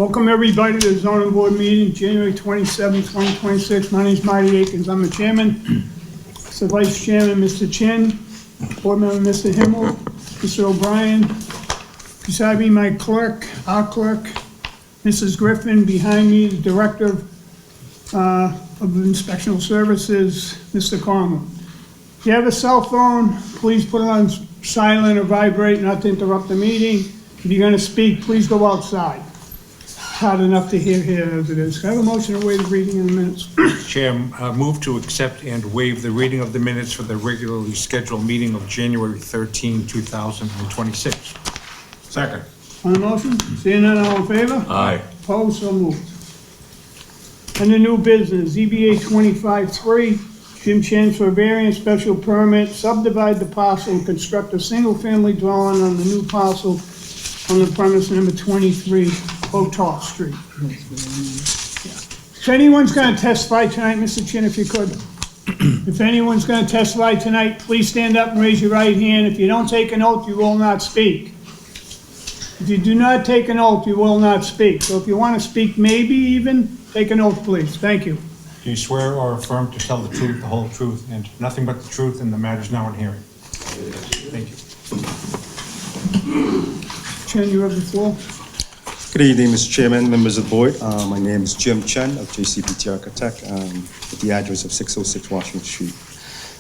Welcome everybody to the zoning board meeting, January 27, 2026. My name is Marty Akins, I'm the chairman. Mr. Vice Chairman, Mr. Chin, board member, Mr. Himmel, Mr. O'Brien. Beside me, my clerk, our clerk, Mrs. Griffin. Behind me, the Director of Inspectional Services, Mr. Conlon. If you have a cell phone, please put it on silent or vibrate, not to interrupt the meeting. If you're gonna speak, please go outside. Hard enough to hear here as it is. Can I have a motion to waive the reading in the minutes? Chair, move to accept and waive the reading of the minutes for the regularly scheduled meeting of January 13, 2026. Second. On the motion, seeing none, all in favor? Aye. Opposed, so moved. Under new business, ZBA 25-3, Jim Chen for variance special permit, subdivide the parcel and construct a single-family dwelling on the new parcel on the premise number 23, Botox Street. If anyone's gonna testify tonight, Mr. Chin, if you could. If anyone's gonna testify tonight, please stand up and raise your right hand. If you don't take an oath, you will not speak. If you do not take an oath, you will not speak. So if you want to speak, maybe even, take an oath, please. Thank you. Do you swear or affirm to tell the truth, the whole truth, and nothing but the truth in the matters now in hearing? Thank you. Chen, you have the floor. Good evening, Mr. Chairman, members of the board. My name is Jim Chen of JCPT Architect, with the address of 606 Washington Street.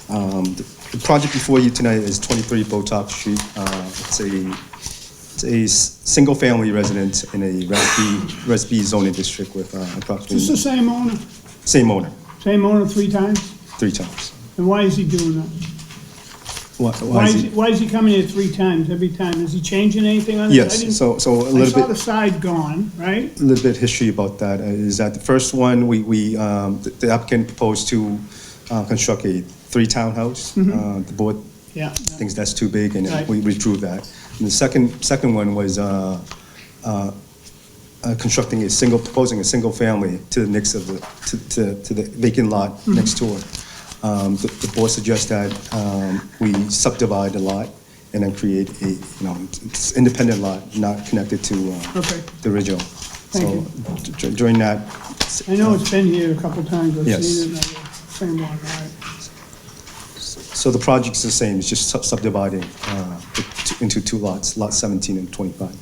The project before you tonight is 23 Botox Street. It's a single-family residence in a Res B zoning district with Is approximately this the same owner? same owner, Same owner 3 times? 3 times. And why is he doing that? Why is he coming here 3 times, every time? Is he changing anything on it? Yes, so a I saw little the bit. side gone, right? A little bit history about that is that the first one, the applicant proposed to construct a 3 townhouse. The board Yeah. thinks that's too big, and Right. we withdrew that. And the second one was proposing a single family to the next of to the vacant lot next door. The board suggests that we subdivide the lot and then create a it's independent lot, not connected to Okay. the original. Thank During that. I know it's been here a couple times. I've Yes. seen it. Same one, all right. So the project's the same, it's just subdividing into 2 lots, lot 17 and 25.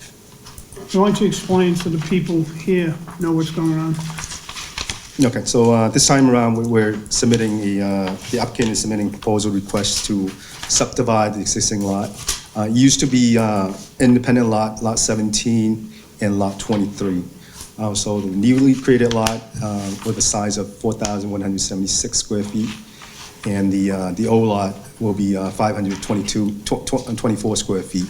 So why don't you explain so the people here know what's going on? Okay, so this time around, we're submitting the applicant is submitting proposal request to subdivide the existing lot. It used to be independent lot 17 and lot 23. So the newly created lot with a size of 4,176 square feet. And the old lot will be 524 square feet.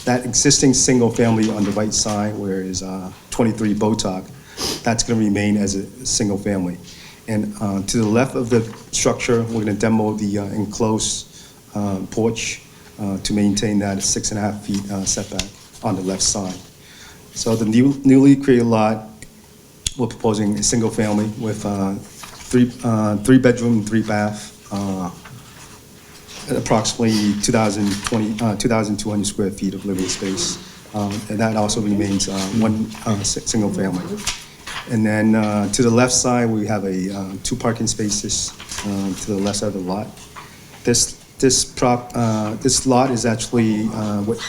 That existing single family on the right side, where is 23 Botox, that's going to remain as a single family. And to the left of the structure, we're going to demo the enclosed porch to maintain that 6.5 feet setback on the left side. So the newly created lot, we're proposing a single family with 3 bedroom, 3 bath. Approximately 2,200 square feet of living space. And that also remains one single family. And then to the left side, we have 2 parking spaces to the left side of the lot. This lot is actually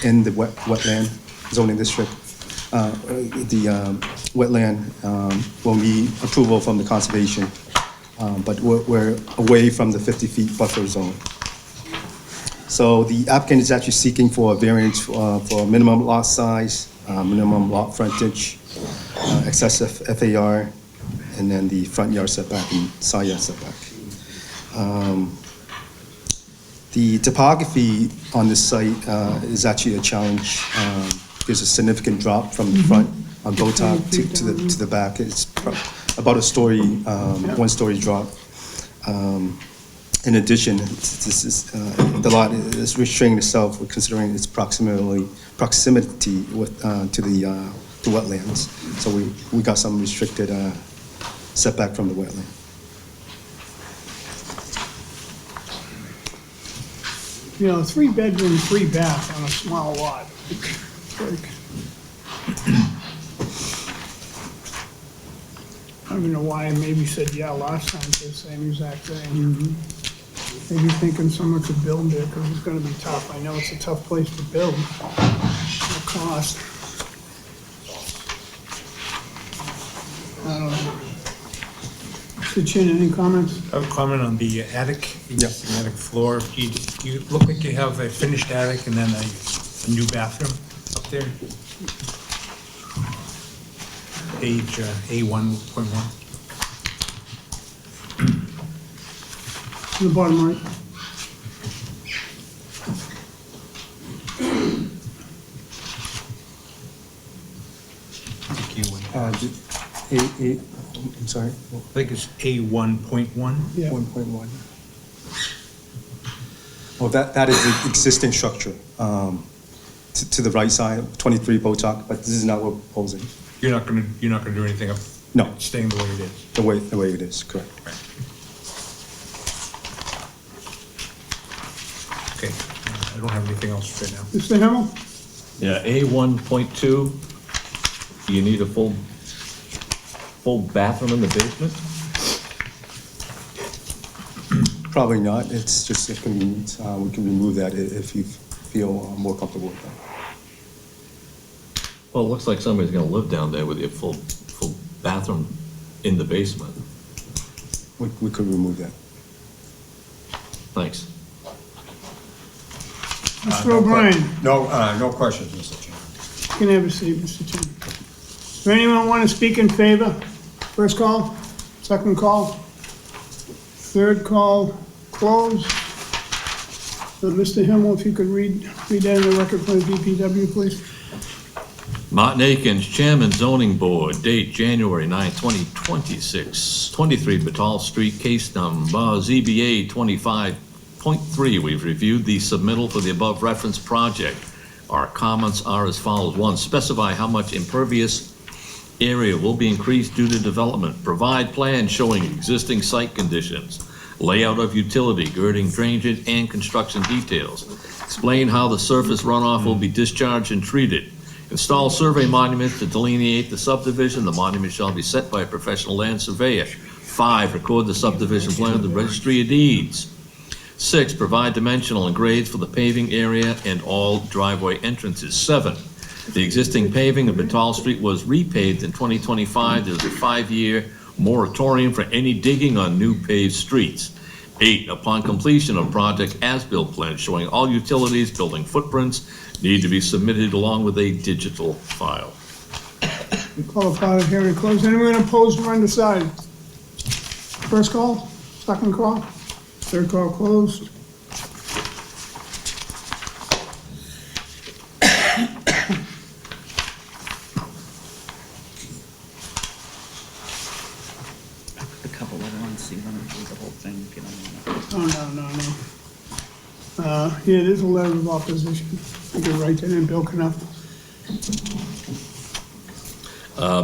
in the wetland zoning district. The wetland will need approval from the conservation. But we're away from the 50 feet buffer zone. So the applicant is actually seeking for a variance for minimum lot size, minimum lot frontage, excessive FAR, and then the front yard setback and side yard setback. The topography on this site is actually a challenge. There's a significant drop from the front on Botox to the back. It's about a story, 1-story drop. In addition, the lot is restraining itself considering its proximity with to the wetlands. So we got some restricted setback from the wetland. You know, 3 bedroom, 3 bath on a small lot. I don't know why I maybe said yeah last time for the same exact thing. Maybe thinking someone could build there, because it's gonna be tough. I know it's a tough place to build. The cost. I don't know. Mr. Chin, any comments? I have a comment on the attic, the Yeah. existing attic floor. You look like you have a finished attic and then a new bathroom up there. Page A1.1. On the bottom right. I'm sorry, I think it's A1.1. Yeah. 1.1. Well, that is the existing structure to the right side, 23 Botox, but this is not what we're proposing, You're not gonna do anything up? No. It's staying the way it is? the way it is, correct. Okay, I don't have anything else right now. Mr. Himmel? Yeah, A1.2, you need a full bathroom in the basement? Probably not, it's just a convenience. We can remove that if you feel more comfortable with that. Well, it looks like somebody's gonna live down there with a full bathroom in the basement. We could remove that. Thanks. Mr. O'Brien? No questions, Mr. Chairman. You can have a seat, Mr. Chairman. Does anyone want to speak in favor? First call, second call, third call, closed. Mr. Himmel, if you could read that in the record for the DPW, please. Martin Akins, Chairman Zoning Board, date January 9, 2026, 23 Batal Street, case number ZBA 25.3. We've reviewed the submittal for the above referenced project. Our comments are as follows. 1, specify how much impervious area will be increased due to development. Provide plans showing existing site conditions, layout of utility, girding, drainage, and construction details. Explain how the surface runoff will be discharged and treated. Install survey monuments to delineate the subdivision. The monument shall be set by a professional land surveyor. 5, record the subdivision plan with the registry of deeds. 6, provide dimensional and grades for the paving area and all driveway entrances. 7, the existing paving of Batal Street was repaved in 2025. There's a 5-year moratorium for any digging on new paved streets. 8, upon completion of project as-built plans showing all utilities, building footprints need to be submitted along with a digital file. We call a part of hearing closed. Anyone opposed or undecided? First call, second call, third call closed. A couple other ones, so you don't have to read the whole thing if you don't want to. Oh, no. Yeah, there's a letter of opposition. You can write that in, Bill Knuff.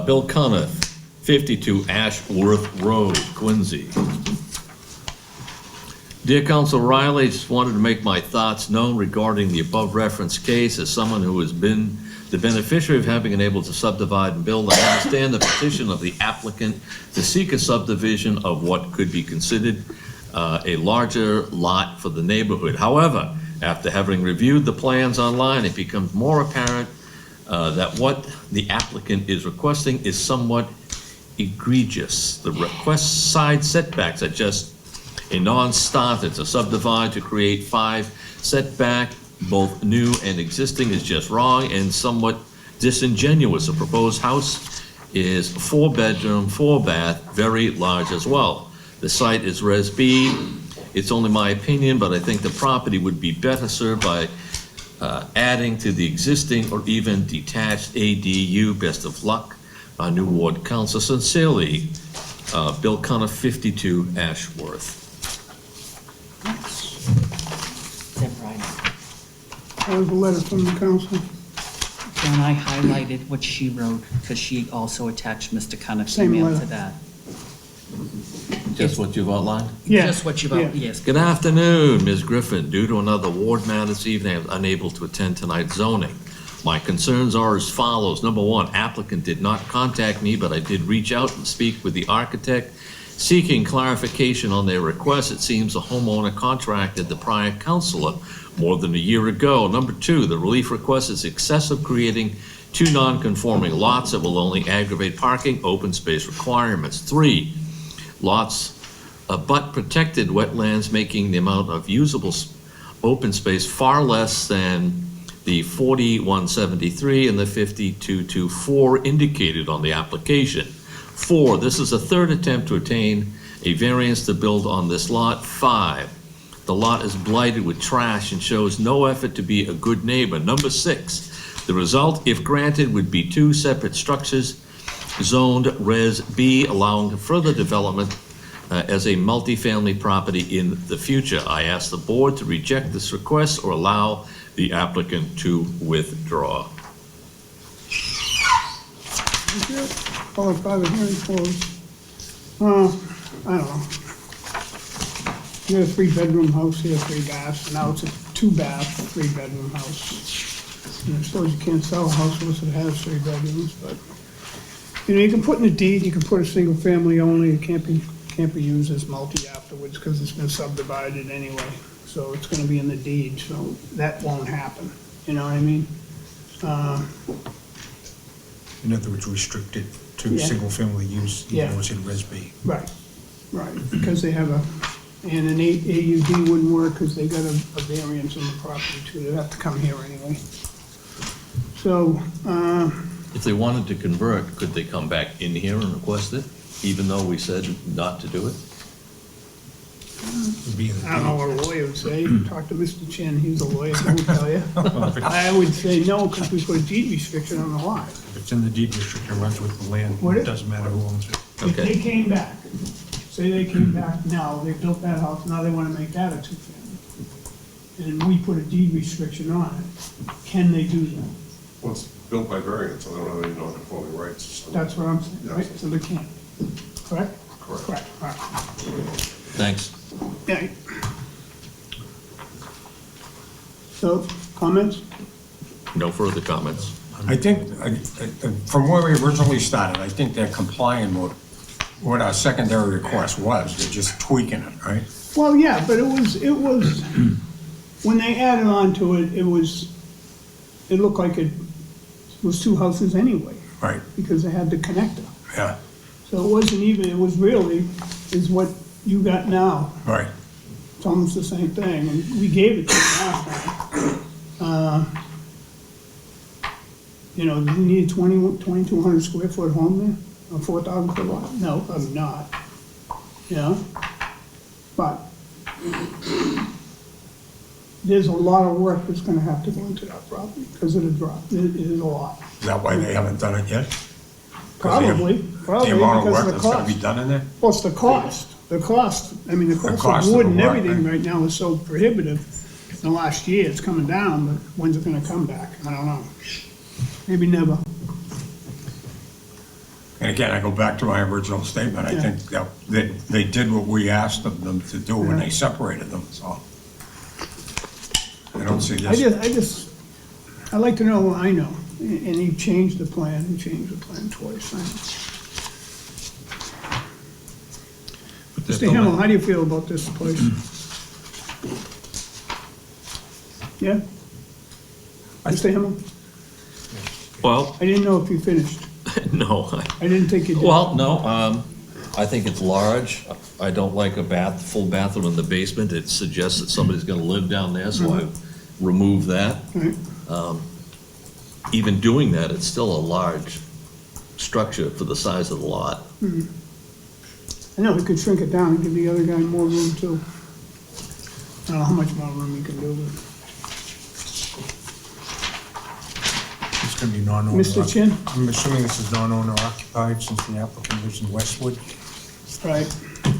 Bill Cuniff, 52 Ashworth Road, Quincy. Dear Council Riley, I just wanted to make my thoughts known regarding the above referenced case. As someone who has been the beneficiary of having been able to subdivide and build, I understand the petition of the applicant to seek a subdivision of what could be considered a larger lot for the neighborhood. However, after having reviewed the plans online, it becomes more apparent that what the applicant is requesting is somewhat egregious. The request side setbacks are just a non-starter. To subdivide to create 5 setback, both new and existing, is just wrong and somewhat disingenuous. A proposed house is 4-bedroom, 4-bath, very large as well. The site is Res B. It's only my opinion, but I think the property would be better served by adding to the existing or even detached ADU. Best of luck. Our new ward council, sincerely, Bill Cuniff, 52 Ashworth. Deb Ryder. That was a letter from the council. And I highlighted what she wrote, because she also attached Mr. Cuniff's Same email letter. to that. Just what you've outlined? Yeah. Just what you yeah. wrote, yes. Good afternoon, Ms. Griffin. Due to another ward matter this evening, I was unable to attend tonight's zoning. My concerns are as follows. Number one, applicant did not contact me, but I did reach out and speak with the architect seeking clarification on their request. It seems the homeowner contracted the prior counselor more than a year ago. Number two, the relief request is excessive, creating two non-conforming lots that will only aggravate parking, open space requirements. Three, lots abut protected wetlands, making the amount of usable open space far less than the 4173 and the 5224 indicated on the application. Four, this is a third attempt to obtain a variance to build on this lot. Five, the lot is blighted with trash and shows no effort to be a good neighbor. Number six, the result, if granted, would be two separate structures zoned Res B, allowing further development as a multifamily property in the future. I ask the board to reject this request or allow the applicant to withdraw. Thank you. Call it private hearing closed. I don't know. You got a 3-bedroom house here, 3 baths, and now it's a 2-bath, 3-bedroom house. And I suppose you can't sell a house unless it has 3 bedrooms, but, you know, you can put in a deed, you can put a single family only, it can't be used as multi afterwards, because it's been subdivided anyway. So it's gonna be in the deed, so that won't happen, you know what I mean? In other words, restricted to Yeah. single-family use, Yeah. even though it's in Res B. Right, because they have and an AUD wouldn't work because they got a variance on the property too, they'd have to come here anyway. So, If they wanted to convert, could they come back in here and request it, even though we said not to do it? Would be in the I don't know what a lawyer would say, talk to Mr. Chin, he's a lawyer, he'll tell you. I would say no, because we put a deed restriction on the lot. If it's in the deed restriction, it runs with the land, Would it? it doesn't matter who owns it. If they Okay. came back, say they came back now, they built that house, now they wanna make that a 2-family. And we put a deed restriction on it, can they do that? Well, it's built by variance, so they don't have any non-conforming rights. so- That's what I'm saying, right? So they can't, correct? Correct. All right. Thanks. Yeah. So, comments? No further comments. I think, from where we originally started, I think they're complying with what our secondary request was. They're just tweaking it, right? Well, yeah, but it was, when they added on to it, it looked like it was 2 houses anyway, Right, because they had the connector. yeah, So it wasn't even, it was really, is what you got now. right. It's almost the same thing, and we gave it to them last time. You know, do you need a 2,200 square foot home there, a 4,000 foot lot? No, probably not, you know? But there's a lot of work that's gonna have to go into that property, because of the drop, it is a lot. Is that why they haven't done it yet? 'Cause Probably, The amount of because work of the that's gonna be cost. done in there? Well, it's the cost, I mean, the cost cost of of wood the and work, everything right? right now is so prohibitive. The last year, it's coming down, but when's it gonna come back? I don't know. Maybe never. And again, I go back to my original statement. I Yeah. think that they did what we asked of them to do when Yeah. they separated them, so. I don't see I like to know what I know. And he changed the plan, twice. Mr. Himmel, how do you feel about this place? Yeah? Mr. Himmel, Well, I didn't know if you finished. no. I didn't think you did. Well, no, I think it's large. I don't like a full bathroom in the basement. It suggests that somebody's gonna live down there, so I remove that. Right. Even doing that, it's still a large structure for the size of the lot. I know, we could shrink it down and give the other guy more room too. I don't know how much more room you can do, but. It's gonna be non-owner. Mr. Chin? I'm assuming this is non-owner occupied since the applicant lives in Westwood. Right.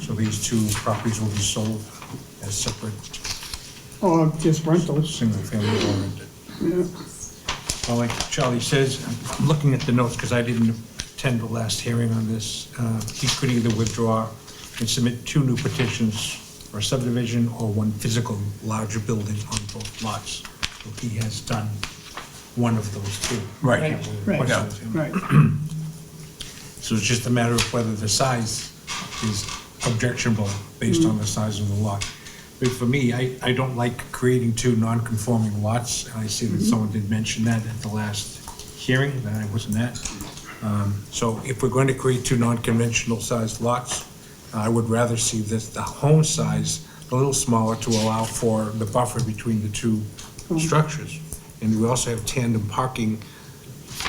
So these 2 properties will be sold as separate, Or just rentals, single-family oriented. yeah. Well, like Charlie says, I'm looking at the notes because I didn't attend the last hearing on this. He could either withdraw and submit 2 new petitions for subdivision or 1 physical larger building on both lots. So he has done one of those two. Right. Right. Yeah. Right. So it's just a matter of whether the size is objectionable based on the size of the lot. But for me, I don't like creating two non-conforming lots, and I see that someone did mention that at the last hearing that I wasn't at. So if we're going to create two non-conventional sized lots, I would rather see this, the home size a little smaller to allow for the buffer between the two structures. And we also have tandem parking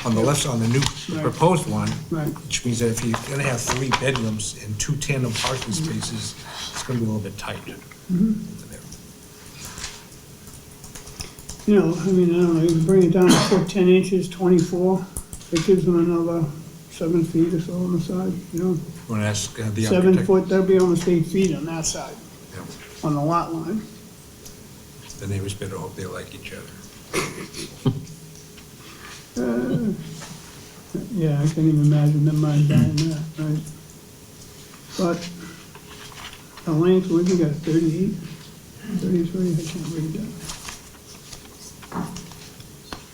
on the left, on the new Right. proposed one, Right. which means that if you're gonna have 3 bedrooms and 2 tandem parking spaces, it's gonna be a little bit tight. You know, I mean, I don't know, you can bring it down a foot, 10 inches, 24. It gives them another 7 feet or so on the side, you know? Want to ask the 7 architect? foot, that'll be almost 8 feet on that side, Yeah. on the lot line. The neighbors better hope they like each other. Yeah, I can't even imagine them mind buying that, right? But the length, what do you got, 38? 33, I can't read that.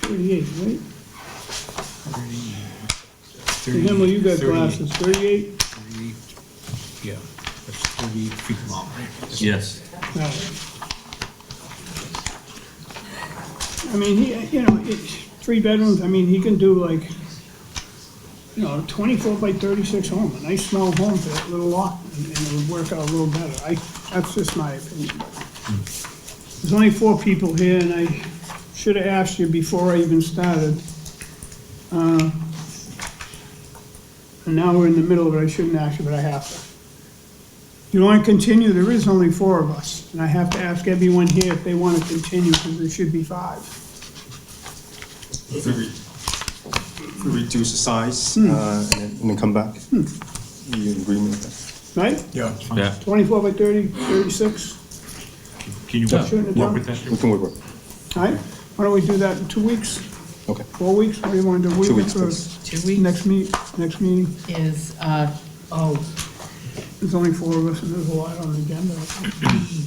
38, right? 30, Himmel, you got 30, glasses, 38? 30, yeah, that's 30 feet long, right? Yes. No. I mean, he, you know, it's 3 bedrooms, I mean, he can do like, you know, 24 by 36 home, a nice small home for that little lot, and it would work out a little better. That's just my opinion. There's only 4 people here, and I should have asked you before I even started. And now we're in the middle of it, I shouldn't ask you, but I have to. You want to continue, there is only 4 of us, and I have to ask everyone here if they want to continue, because there should be 5. If we reduce the size, and then come back. You in agreement with that? Right? Yeah. Yeah. 24 by 30, 36, Can you Shouldn't it work done? with that? We can work. all right? Why don't we do that in 2 weeks, Okay. 4 weeks, what do you want to do? 2 weeks, or please. 2 weeks Next meeting, is, there's only 4 of us, and there's a lot on the agenda.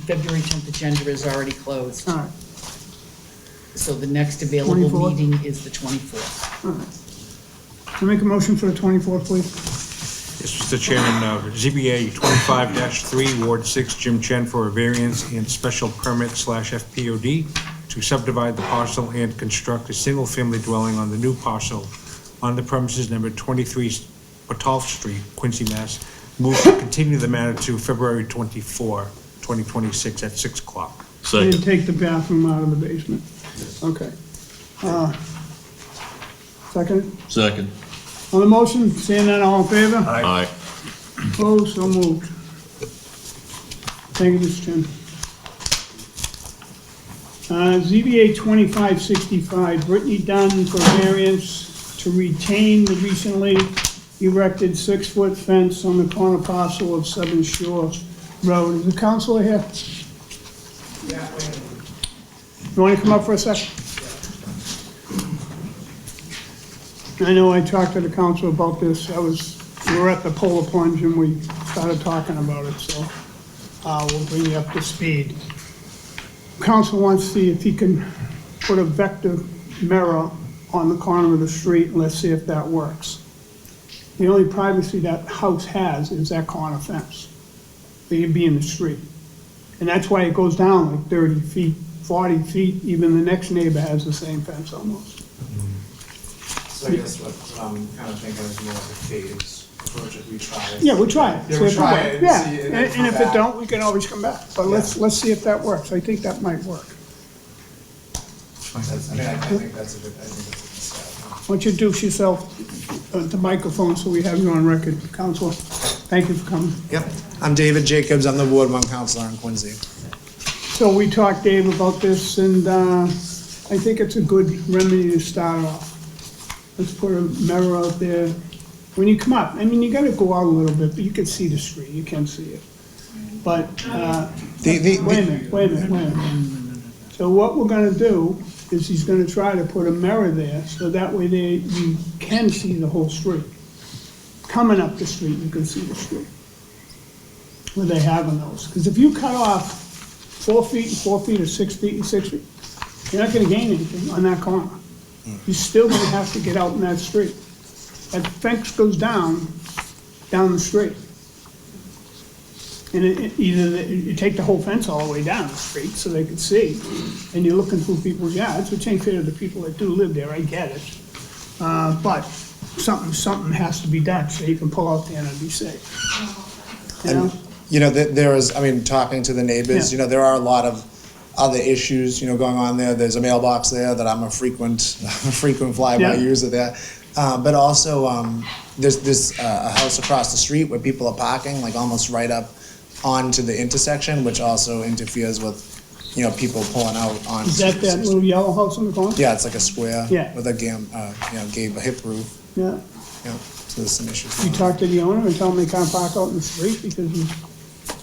February 10th agenda is already closed. All right, So the next available 24th? meeting is the 24th. all right. Can I make a motion for the 24th, please? Yes, Mr. Chairman, ZBA 25-3, Ward 6, Jim Chen for a variance and special permit / FPOD to subdivide the parcel and construct a single-family dwelling on the new parcel on the premises number 23 Patolph Street, Quincy, Mass. Move to continue the matter to February 24, 2026 at 6 o'clock. And Second. take the bathroom out of the basement. Okay. Second? Second. On the motion, seeing none, all in favor? Aye. Opposed, so moved. Thank you, Mr. Chairman. ZBA 2565, Brittany Dunn for variance to retain the recently erected 6-foot fence on the corner parcel of Seven Shores Road. Is the counselor here? You want to come up for a second? I know I talked to the council about this. We were at the Polar Plunge and we started talking about it, so we'll bring you up to speed. Council wants to see if he can put a vector mirror on the corner of the street, and let's see if that works. The only privacy that house has is that corner fence. So you'd be in the street. And that's why it goes down like 30 feet, 40 feet. Even the next neighbor has the same fence almost. So I guess what I'm kind of thinking is more of a phase approach if we try it. Yeah, we'll try it. Yeah, See we'll if try works. it and Yeah, see, and and then and come if it back. don't, we can always come back. But let's see if that works. I think that might work. That's, I mean, I think that's a good, I think that's a good step. Why don't you introduce yourself at the microphone so we have you on record, Council? Thank you for coming. Yep, I'm David Jacobs, I'm the Ward 1 counselor in Quincy. So we talked, Dave, about this, and I think it's a good remedy to start off. Let's put a mirror out there. When you come up, I mean, you gotta go out a little bit, but you can see the street, you can see it. But, wait a minute. So what we're gonna do is he's gonna try to put a mirror there, so that way you can see the whole street. Coming up the street, you can see the street. Where they have on those. Because if you cut off 4 feet and 4 feet or 6 feet and 6 feet, you're not gonna gain anything on that corner. you still gonna have to get out in that street. That fence goes down the street. And either you take the whole fence all the way down the street so they can see, and you're looking through people's yards, which ain't fair to the people that do live there, I get it. But something has to be done so you can pull out there and be safe. You know? You know, there is, I mean, talking to the neighbors, Yeah. you know, there are a lot of other issues, you know, going on there. There's a mailbox there that I'm a frequent flyby Yeah. user there. But also, there's a house across the street where people are parking, like almost right up onto the intersection, which also interferes with, you know, people pulling out on. Is that little yellow house on the corner? Yeah, it's like a square. Yeah. With a a hip roof, Yeah. you know, so there's some issues. You going on. talk to the owner and tell them they can't park out in the street because there's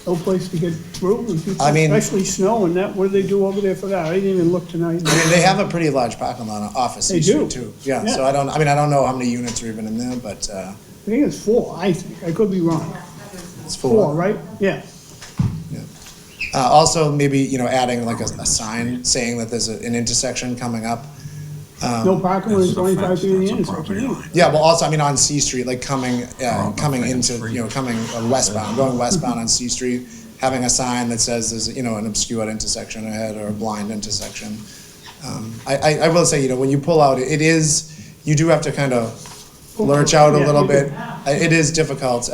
no place to get through, and people, I mean- especially snow and that, what do they do over there for that? I didn't even look tonight. I mean, they have a pretty large parking lot off of C They Street do. too. Yeah, Yeah. so I don't know how many units are even in there, but, I think it's 4, I think, I could be wrong. it's 4, right? Yeah. Also, maybe, you know, adding like a sign saying that there's an intersection coming up. No parking when it's 25 feet in the intersection. Yeah, well, also, I mean, on C Street, like coming into, you know, coming westbound, going westbound on C Street, having a sign that says there's, you know, an obscured intersection ahead or a blind intersection. I will say, you know, when you pull out, you do have to kind of lurch out a Yeah, little you bit. It is difficult.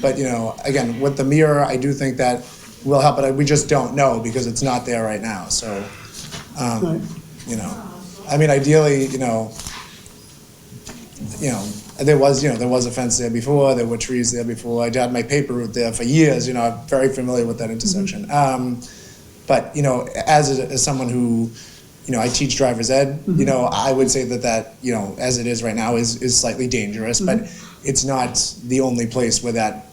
But, you know, again, with the mirror, I do think that will help, but we just don't know because it's not there right now, so, Right. you know. I mean, ideally, there was a fence there before, there were trees there before. I had my paper route there for years, you know, I'm very familiar with that intersection. But, you know, as someone who, you know, I teach driver's ed, you know, I would say that, you know, as it is right now is slightly dangerous, but it's not the only place where that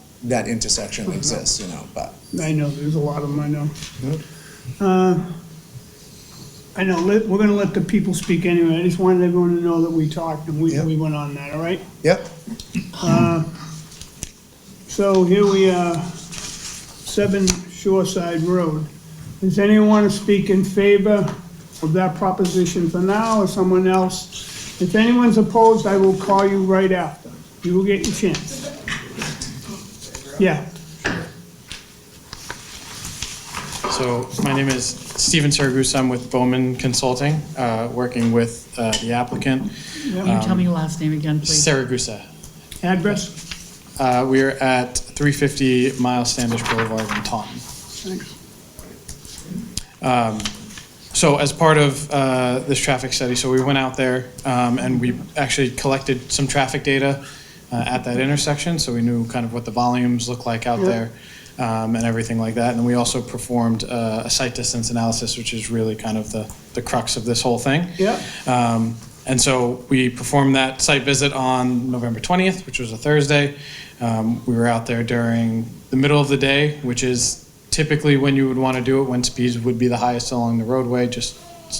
intersection exists, you know, but. I know, there's a lot of them, I know. I know, we're gonna let the people speak anyway, I just wanted everyone to know that we talked and Yep. we went on that, all right? Yep. So here we are, 7 Shoreside Road. Does anyone want to speak in favor of that proposition for now, or someone else? If anyone's opposed, I will call you right after. You will get your chance. Yeah, So my name is Steven Saragusa. I'm with Bowman Consulting, working with the applicant, Can you tell me your last name again, please? Saragusa. address? We're at 350 Miles Standish Boulevard in Taunton. Thanks. So as part of this traffic study, so we went out there and we actually collected some traffic data at that intersection, so we knew kind of what the volumes look like out Yeah. there and everything like that. And then we also performed a site distance analysis, which is really kind of the crux of this whole thing. Yeah. And so we performed that site visit on November 20th, which was a Thursday. We were out there during the middle of the day, which is typically when you would want to do it, when speeds would be the highest along the roadway, just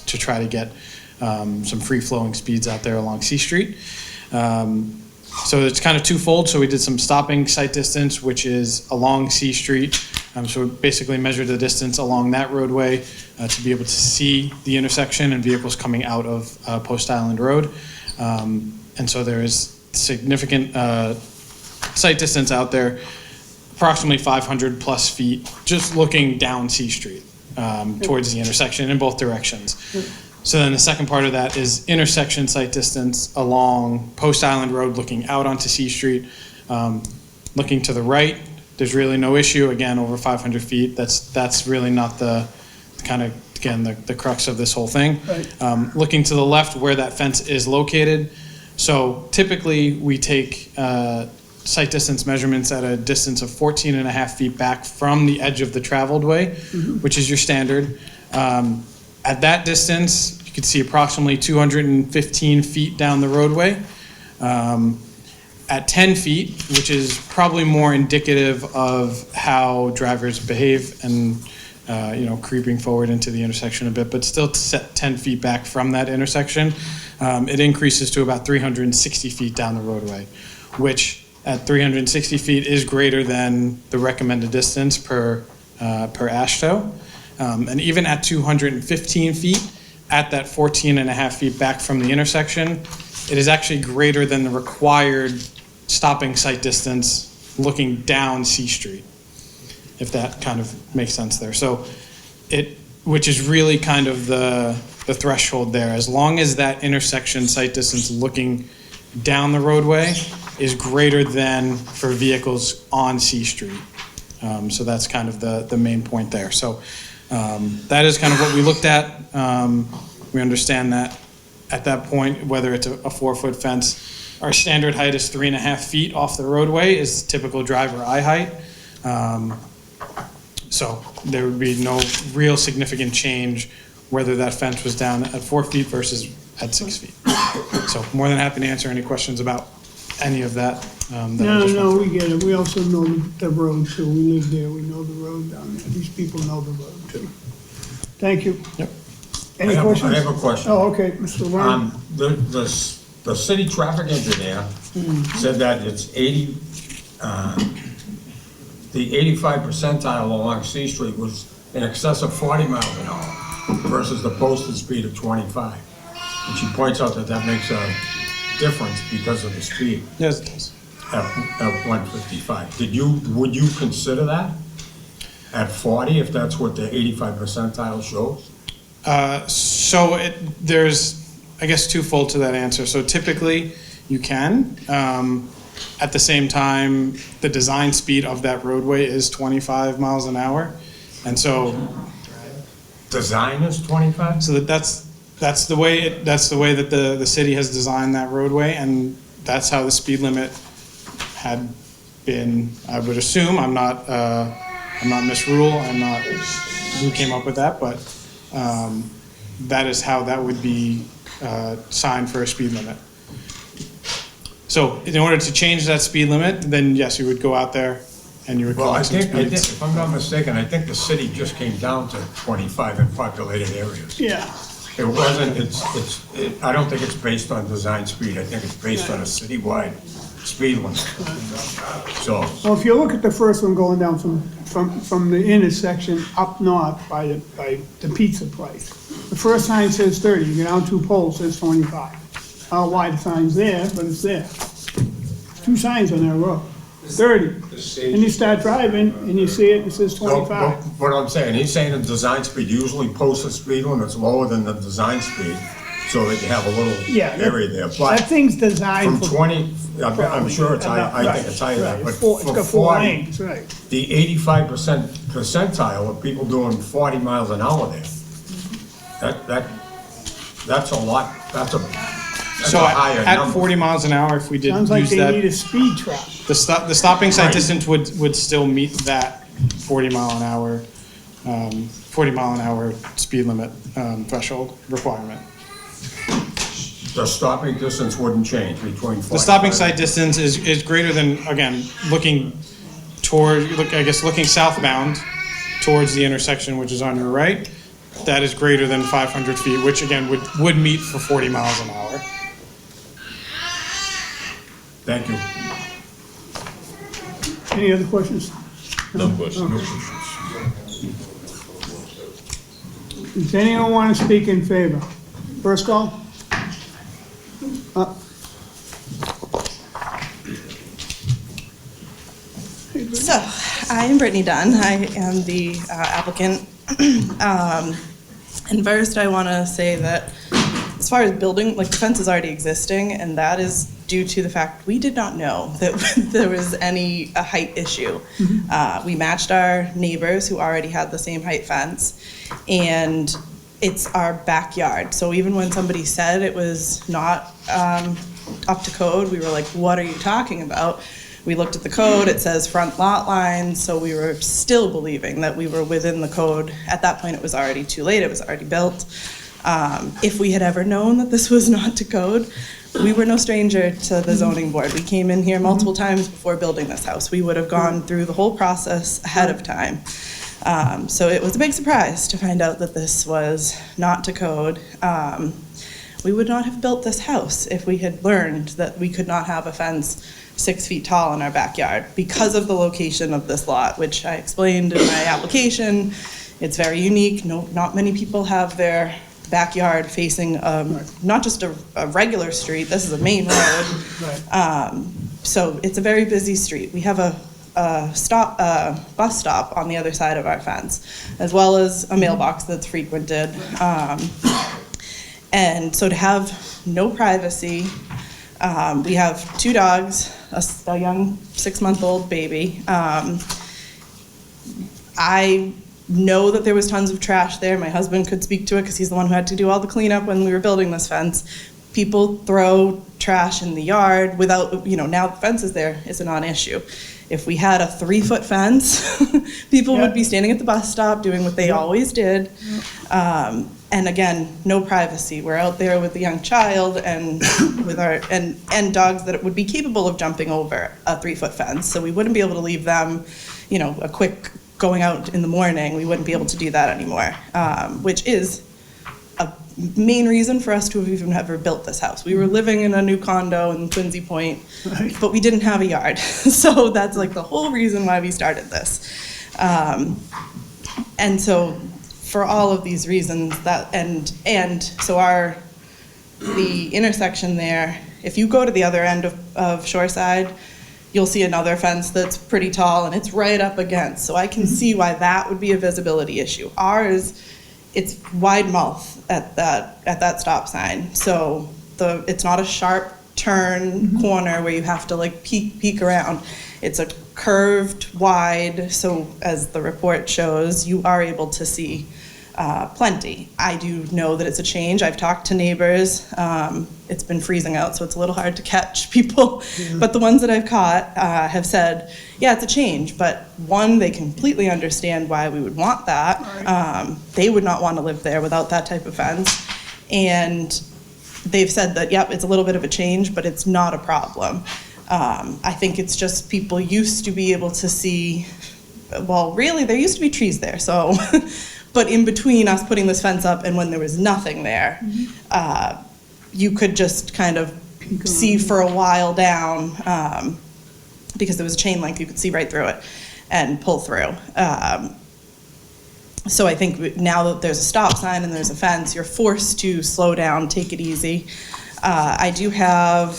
to try to get some free-flowing speeds out there along C Street. So it's kind of twofold. So we did some stopping site distance, which is along C Street. So we basically measured the distance along that roadway to be able to see the intersection and vehicles coming out of Post Island Road. And so there is significant site distance out there, approximately 500 plus feet, just looking down C Street towards the intersection in both directions. So then the second part of that is intersection site distance along Post Island Road, looking out onto C Street. Looking to the right, there's really no issue. Again, over 500 feet, that's really not the kind of, again, the crux of this whole thing. Right. Looking to the left where that fence is located. So typically we take site distance measurements at a distance of 14 and a half feet back from the edge of the traveled way, which is your standard. At that distance, you can see approximately 215 feet down the roadway. At 10 feet, which is probably more indicative of how drivers behave and, creeping forward into the intersection a bit, but still set 10 feet back from that intersection, it increases to about 360 feet down the roadway, which at 360 feet is greater than the recommended distance per AASHTO. And even at 215 feet, at that 14 and a half feet back from the intersection, it is actually greater than the required stopping sight distance looking down C Street, if that kind of makes sense there. So which is really kind of the threshold there. As long as that intersection sight distance looking down the roadway is greater than for vehicles on C Street. So that's kind of the main point there. So that is kind of what we looked at. We understand that at that point, whether it's a 4-foot fence, our standard height is 3.5 feet off the roadway is typical driver eye height. So there would be no real significant change whether that fence was down at 4 feet versus at 6 feet. So more than happy to answer any questions about any of that. No, we get it. We also know the road too. We live there. We know the road down there. These people know the road too. Thank you. Yep. Any I questions? have a question. Oh, okay, Mr. Ryan. The city traffic engineer said that it's the 85 percentile along C Street was in excess of 40 miles an hour versus the posted speed of 25. And she points out that that makes a difference because of the speed Yes, it does. at 155. Would you consider that at 40 if that's what the 85 percentile shows? So there's, I guess, twofold to that answer. So typically, you can. At the same time, the design speed of that roadway is 25 miles an hour. And so, Design is 25? so that's the way that the city has designed that roadway, and that's how the speed limit had been, I would assume. I'm not Miss Rule, I'm not who came up with that, but that is how that would be signed for a speed limit. So in order to change that speed limit, then yes, you would go out there and you would Well, I collect some think, speeds. if I'm not mistaken, I think the city just came down to 25 in populated areas. Yeah, It wasn't, I don't think it's based on design speed, I think it's based on a citywide speed limit. So, well, if you look at the first one going down from the intersection up north by the pizza place, the first sign says 30, you get down 2 poles, says 25. I don't know why the sign's there, but it's there. 2 signs on that road, 30. And you start driving and you see it, it says no, 25. what I'm saying, he's saying the design speed, usually posted speed limit's lower than the design speed, so that you have a little Yeah, area there, That but thing's designed from for. 20, I'm sure it's, I think it's higher than that, but It's from got 4 40, lanes, right. the 85% percentile of people doing 40 miles an hour there, that's a lot, that's a So higher at number. 40 miles an hour, if we did Sounds like use they need that, a speed trap. the stopping sight Right. distance would still meet that 40 mile an hour speed limit threshold requirement. The stopping distance wouldn't change between 40. The stopping sight distance is greater than, again, looking southbound towards the intersection, which is on your right. That is greater than 500 feet, which again would meet for 40 miles an hour. Thank you. Any other questions? No question. Does anyone want to speak in favor? First call? So, I am Brittany Dunn. I am the applicant. And first, I want to say that as far as building, like the fence is already existing, and that is due to the fact we did not know that there was a height issue. We matched our neighbors who already had the same height fence, and it's our backyard. So even when somebody said it was not up to code, we were like, what are you talking about? We looked at the code, it says front lot lines, so we were still believing that we were within the code. At that point, it was already too late, it was already built. If we had ever known that this was not to code, we were no stranger to the zoning board. We came in here multiple times before building this house. We would have gone through the whole process ahead of time. So it was a big surprise to find out that this was not to code. We would not have built this house if we had learned that we could not have a fence 6 feet tall in our backyard because of the location of this lot, which I explained in my application. It's very unique. Not many people have their backyard facing not just a regular street, this is a main road. So it's a very busy street. We have a bus stop on the other side of our fence, as well as a mailbox that's frequented. And so to have no privacy, we have 2 dogs, a young 6-month-old baby. I know that there was tons of trash there. My husband could speak to it because he's the one who had to do all the cleanup when we were building this fence. People throw trash in the yard without, now the fence is there, it's a non-issue. If we had a 3-foot fence, people would be standing at the bus stop doing what they always did. And again, no privacy. We're out there with the young child and with and dogs that would be capable of jumping over a 3-foot fence. So we wouldn't be able to leave them, a quick going out in the morning. We wouldn't be able to do that anymore, which is a main reason for us to have even ever built this house. We were living in a new condo in Quincy Point, but we didn't have a yard. So that's like the whole reason why we started this. And so for all of these reasons so the intersection there, if you go to the other end of Shoreside, you'll see another fence that's pretty tall and it's right up against. So I can see why that would be a visibility issue. Ours, it's wide mouth at that stop sign. So it's not a sharp turn corner where you have to like peek around. It's a curved wide, so as the report shows, you are able to see plenty. I do know that it's a change. I've talked to neighbors. It's been freezing out, so it's a little hard to catch people. But the ones that I've caught have said, yeah, it's a change. But one, they completely understand why we would want that. They would not want to live there without that type of fence. And they've said that, yep, it's a little bit of a change, but it's not a problem. I think it's just people used to be able to see, well, really, there used to be trees there, so... But in between us putting this fence up and when there was nothing there, you could just kind of see for a while down, because there was a chain link, you could see right through it and pull through. So I think now that there's a stop sign and there's a fence, you're forced to slow down, take it easy. I do have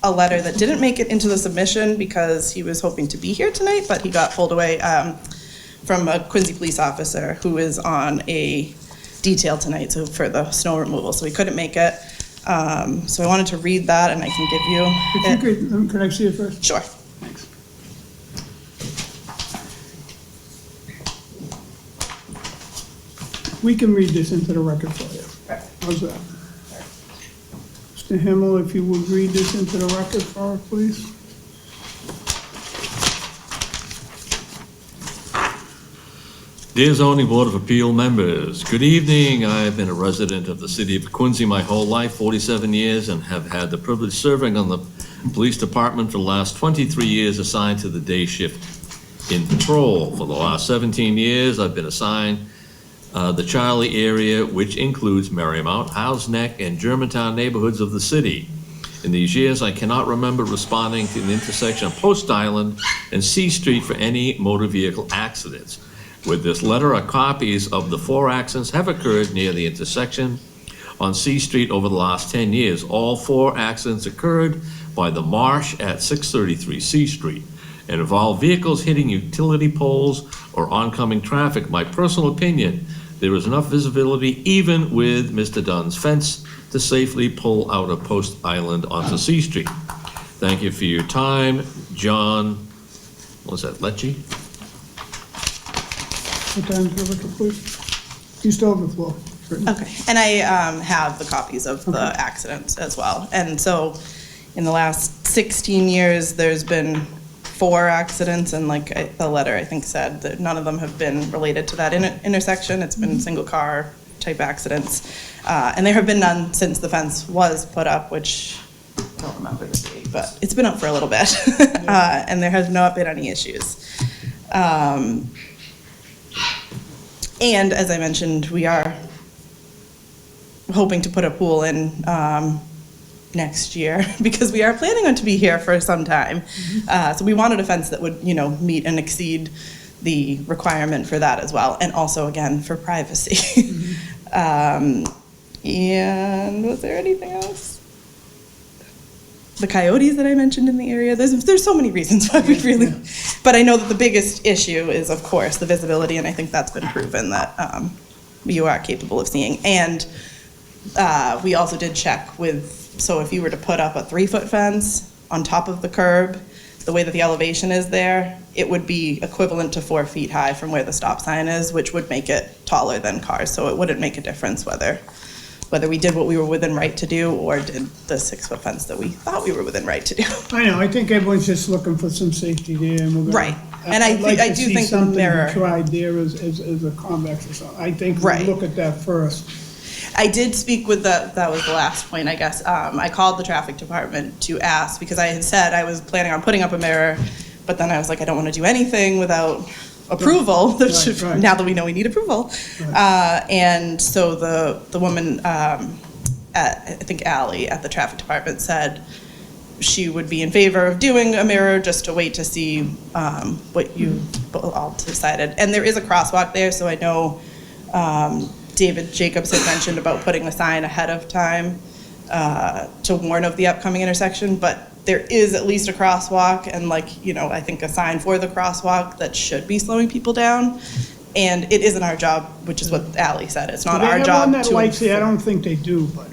a letter that didn't make it into the submission because he was hoping to be here tonight, but he got pulled away. From a Quincy police officer who is on a detail tonight, so for the snow removal, so he couldn't make it. So I wanted to read that, and I can give you. If you could I see it first? Sure. Thanks. We can read this into the record for you. How's that? Mr. Himmel, if you would read this into the record for us, please. Dear Zoning Board of Appeal members, good evening. I have been a resident of the city of Quincy my whole life, 47 years, and have had the privilege of serving on the police department for the last 23 years, assigned to the day shift in patrol. For the last 17 years, I've been assigned the Charlie area, which includes Marymount, Howes Neck, and Germantown neighborhoods of the city. In these years, I cannot remember responding to the intersection of Post Island and C Street for any motor vehicle accidents. With this letter, copies of the 4 accidents have occurred near the intersection on C Street over the last 10 years. All 4 accidents occurred by the marsh at 633 C Street and involved vehicles hitting utility poles or oncoming traffic. My personal opinion, there is enough visibility even with Mr. Dunn's fence to safely pull out of Post Island onto C Street. Thank you for your time. John, what was that, Lecce? What time is the record, please? You still have the floor. Okay, and I have the copies of the accidents as well. And so in the last 16 years, there's been 4 accidents, and like the letter I think said, that none of them have been related to that intersection. It's been single car type accidents. And there have been none since the fence was put up, which I don't remember the date, but it's been up for a little bit. And there has not been any issues. And as I mentioned, we are hoping to put a pool in next year because we are planning on to be here for some time. So we wanted a fence that would, meet and exceed the requirement for that as well. And also, again, for privacy. And was there anything else? The coyotes that I mentioned in the area. There's so many reasons why we really, but I know that the biggest issue is, of course, the visibility, and I think that's been proven that you are capable of seeing. And we also did check with, so if you were to put up a 3-foot fence on top of the curb, the way that the elevation is there, it would be equivalent to 4 feet high from where the stop sign is, which would make it taller than cars. So it wouldn't make a difference whether we did what we were within right to do or did the 6-foot fence that we thought we were within right to do. I know, I think everyone's just looking for some safety there, and we're gonna. Right. And I'd like I to do see think the something mirror. tried there as a convex or something. I think we Right. look at that first. I did speak with that was the last point, I guess. I called the traffic department to ask, because I had said I was planning on putting up a mirror, but then I was like, I don't want to do anything without approval, Right. now that we know we need approval. And so the woman, I think Ally at the traffic department said she would be in favor of doing a mirror, just to wait to see what you all decided. And there is a crosswalk there, so I know David Jacobs had mentioned about putting a sign ahead of time to warn of the upcoming intersection, but there is at least a crosswalk and I think a sign for the crosswalk that should be slowing people down. And it isn't our job, which is what Ally said. It's not our Do they have job one that to lights there? I don't think they do, but.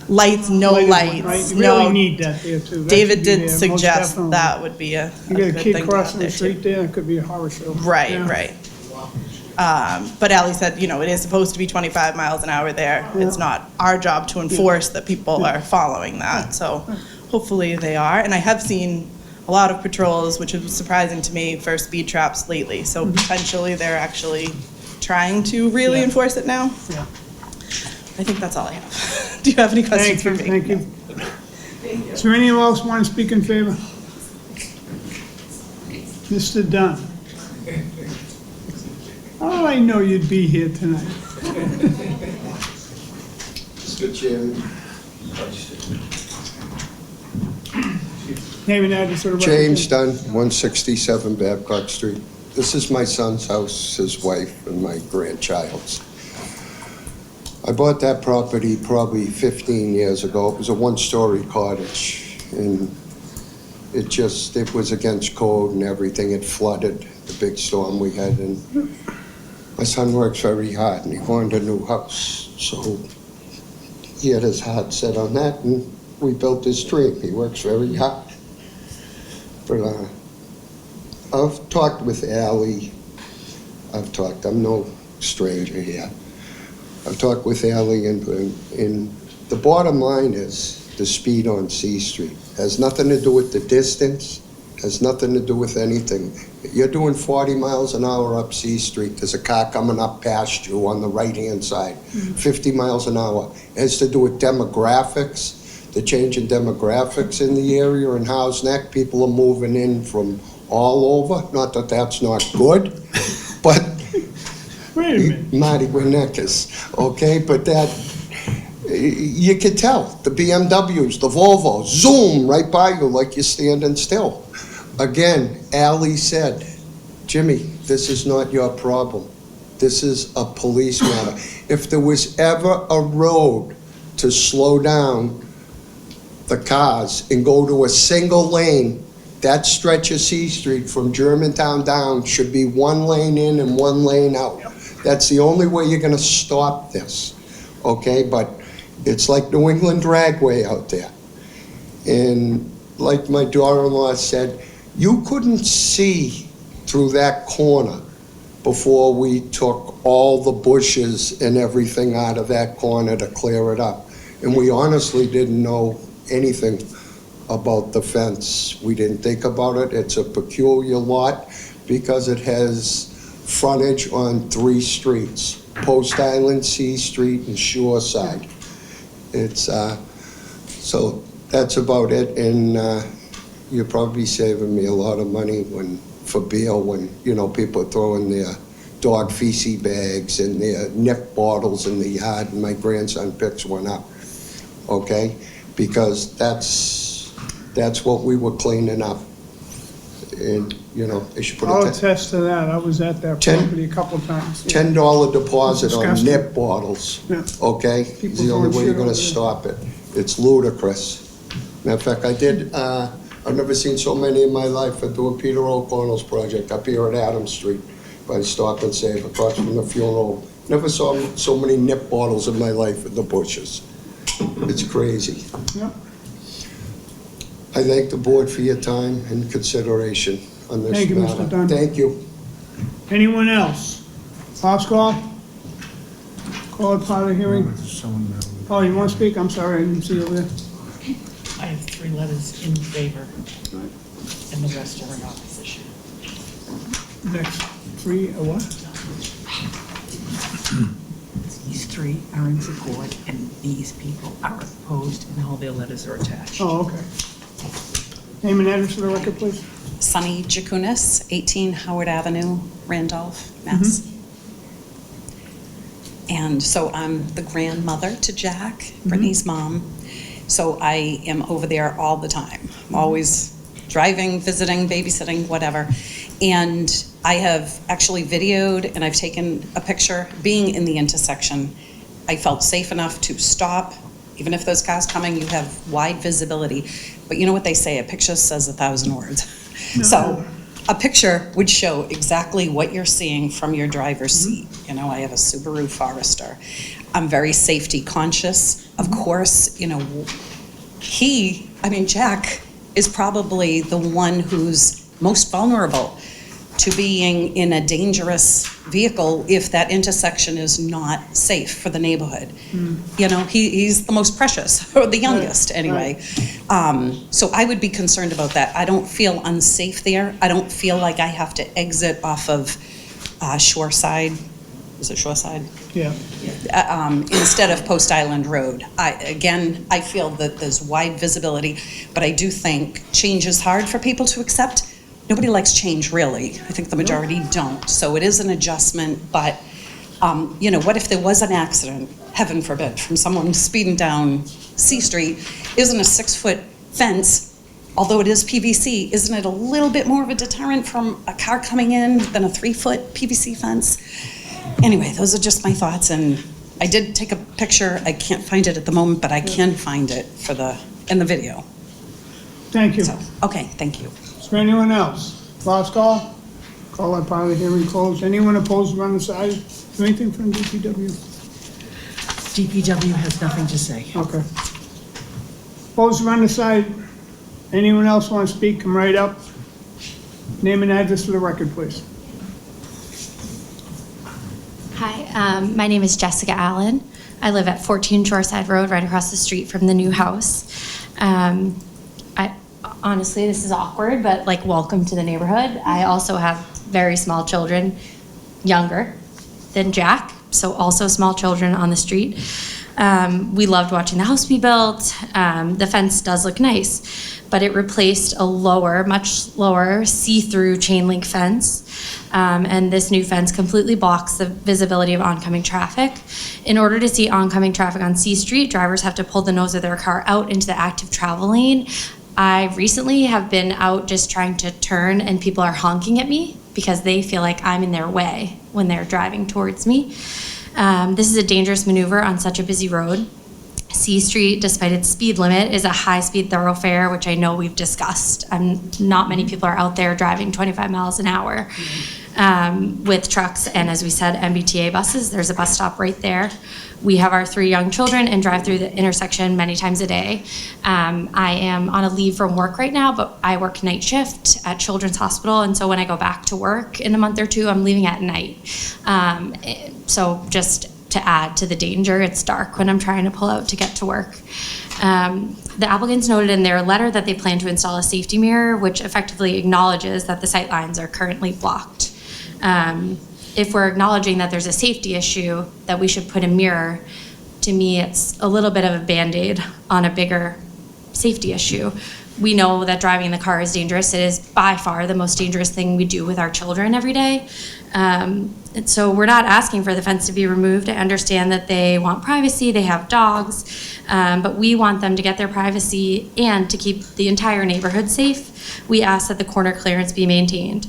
lights, no Lighted one, right? lights, You really no. need that there too. That David should be did there, most suggest definitely. that would be a You good get a thing kid to have crossing the there, too. street there, it could be a horror show. Right, Yeah. right. But Ally said, it is supposed to be 25 miles an hour there. It's not our job to enforce that people are following that. So hopefully they are. And I have seen a lot of patrols, which is surprising to me, for speed traps lately. So potentially they're actually trying to really Yeah. enforce it now. Yeah. I think that's all I have. Do you have any questions Thank for you, me? thank you. Is there anyone else want to speak in favor? Mr. Dunn. Oh, I know you'd be here tonight. Mr. Chairman. Name and address for the record. James Dunn, 167 Babcock Street. This is my son's house, his wife, and my grandchild's. I bought that property probably 15 years ago. It was a one-story cottage, and it was against code and everything. It flooded, the big storm we had, and my son works very hard, and he wanted a new house. So he had his heart set on that, and we built his dream. He works very hard. But I've talked with Ally. I'm no stranger here. I've talked with Ally, and the bottom line is the speed on C Street. Has nothing to do with the distance, has nothing to do with anything. You're doing 40 miles an hour up C Street, there's a car coming up past you on the right-hand side, 50 miles an hour. It has to do with demographics, the change in demographics in the area in Howes Neck. People are moving in from all over, not that that's not good, but Wait a minute. Marty Winneckers, okay, but that, you could tell, the BMWs, the Volvos, zoom right by you like you're standing still. Again, Ally said, Jimmy, this is not your problem. This is a police matter. If there was ever a road to slow down the cars and go to a single lane, that stretch of C Street from Germantown down should be one lane in and one lane out. That's the only way you're gonna stop this, okay? But it's like New England Dragway out there. And like my daughter-in-law said, you couldn't see through that corner before we took all the bushes and everything out of that corner to clear it up. And we honestly didn't know anything about the fence. We didn't think about it. It's a peculiar lot because it has frontage on 3 streets, Post Island, C Street, and Shoreside. It's, so that's about it, and you're probably saving me a lot of money for bail when, people are throwing their dog feces bags and their nip bottles in the yard, and my grandson picks one up, okay? Because that's what we were cleaning up. and, you know, they should put I'll a attest to that. I was at that Ten- property a couple of times. $10 deposit on Disgusting. nip bottles, Yeah. okay? It's People the only throwing way you're shit gonna over there. stop it. It's ludicrous. Matter of fact, I've never seen so many in my life at doing Peter O'Connell's project up here at Adams Street by Stop and Save across from the funeral. Never saw so many nip bottles in my life in the bushes. It's crazy. Yeah. I thank the board for your time and consideration on this Thank you, matter. Mr. Dunn. Thank you. Anyone else? Last call? Call it part of the hearing. Someone, Oh, you want to speak? I'm sorry, I didn't see you there. I have 3 letters in favor, and the rest are in opposition. Next, 3, a what? These 3 are in support, and these people are opposed, and all their letters are attached. Oh, okay. Name and address for the record, please. Sunny Jakunis, 18 Howard Avenue, Randolph, Mass. And so I'm the grandmother to Jack, Brittany's mom. So I am over there all the time. I'm always driving, visiting, babysitting, whatever. And I have actually videoed and I've taken a picture being in the intersection. I felt safe enough to stop. Even if those cars coming, you have wide visibility. But you know what they say, a picture says 1,000 words. So a picture would show exactly what you're seeing from your driver's seat. You know, I have a Subaru Forester. I'm very safety conscious. Of course, you know, Jack is probably the one who's most vulnerable to being in a dangerous vehicle if that intersection is not safe for the neighborhood. You know, he's the most precious, or the youngest anyway. So I would be concerned about that. I don't feel unsafe there. I don't feel like I have to exit off of Shoreside. Is it Shoreside? Yeah. Instead of Post Island Road. I feel that there's wide visibility, but I do think change is hard for people to accept. Nobody likes change, really. I think the majority don't. So it is an adjustment, but, you know, what if there was an accident, heaven forbid, from someone speeding down C Street? Isn't a 6-foot fence, although it is PVC, isn't it a little bit more of a deterrent from a car coming in than a 3-foot PVC fence? Anyway, those are just my thoughts, and I did take a picture. I can't find it at the moment, but I can find it in the video. Thank you. So, okay, thank you. Is there anyone else? Last call? Call that part of the hearing closed. Anyone opposed or on the side? Is there anything from DPW? DPW has nothing to say. Okay. Opposed or on the side? Anyone else want to speak? Come right up. Name and address for the record, please. Hi, my name is Jessica Allen. I live at 14 Shoreside Road, right across the street from the new house. Honestly, this is awkward, but like, welcome to the neighborhood. I also have very small children, younger than Jack, so also small children on the street. We loved watching the house be built. The fence does look nice, but it replaced a much lower, see-through chain link fence. And this new fence completely blocks the visibility of oncoming traffic. In order to see oncoming traffic on C Street, drivers have to pull the nose of their car out into the active travel lane. I recently have been out just trying to turn, and people are honking at me because they feel like I'm in their way when they're driving towards me. This is a dangerous maneuver on such a busy road. C Street, despite its speed limit, is a high-speed thoroughfare, which I know we've discussed. Not many people are out there driving 25 miles an hour with trucks and, as we said, MBTA buses. There's a bus stop right there. We have our 3 young children and drive through the intersection many times a day. I am on a leave from work right now, but I work night shift at Children's Hospital, and so when I go back to work in a month or 2, I'm leaving at night. So just to add to the danger, it's dark when I'm trying to pull out to get to work. The applicants noted in their letter that they plan to install a safety mirror, which effectively acknowledges that the sight lines are currently blocked. If we're acknowledging that there's a safety issue, that we should put a mirror, to me, it's a little bit of a Band-Aid on a bigger safety issue. we know that driving the car is dangerous. It is by far the most dangerous thing we do with our children every day. And so we're not asking for the fence to be removed. I understand that they want privacy, they have dogs, but we want them to get their privacy and to keep the entire neighborhood safe. We ask that the corner clearance be maintained.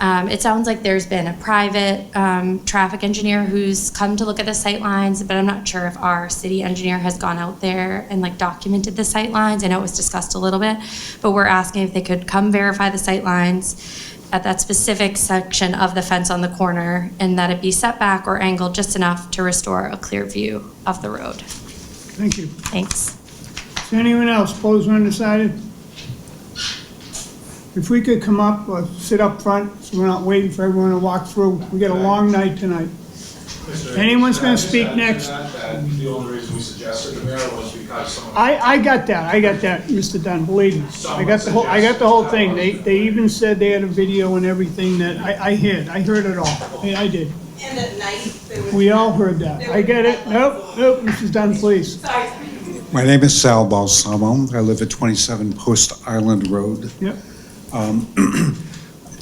It sounds like there's been a private traffic engineer who's come to look at the sight lines, but I'm not sure if our city engineer has gone out there and like documented the sight lines. I know it was discussed a little bit, but we're asking if they could come verify the sight lines at that specific section of the fence on the corner, and that it be set back or angled just enough to restore a clear view of the road. Thank you. Thanks. Is there anyone else, opposed or undecided? If we could come up or sit up front, so we're not waiting for everyone to walk through. We got a long night tonight. Anyone's gonna speak next? The only reason we suggested the mirror was because some of I got that, Mr. Dunn, believe me. I got the whole thing. They even said they had a video and everything that I heard it all. I did. And at night, We all heard that. I get it. Nope, Mrs. Dunn, please. My name is Sal Balsamo. I live at 27 Post Island Road. Yep.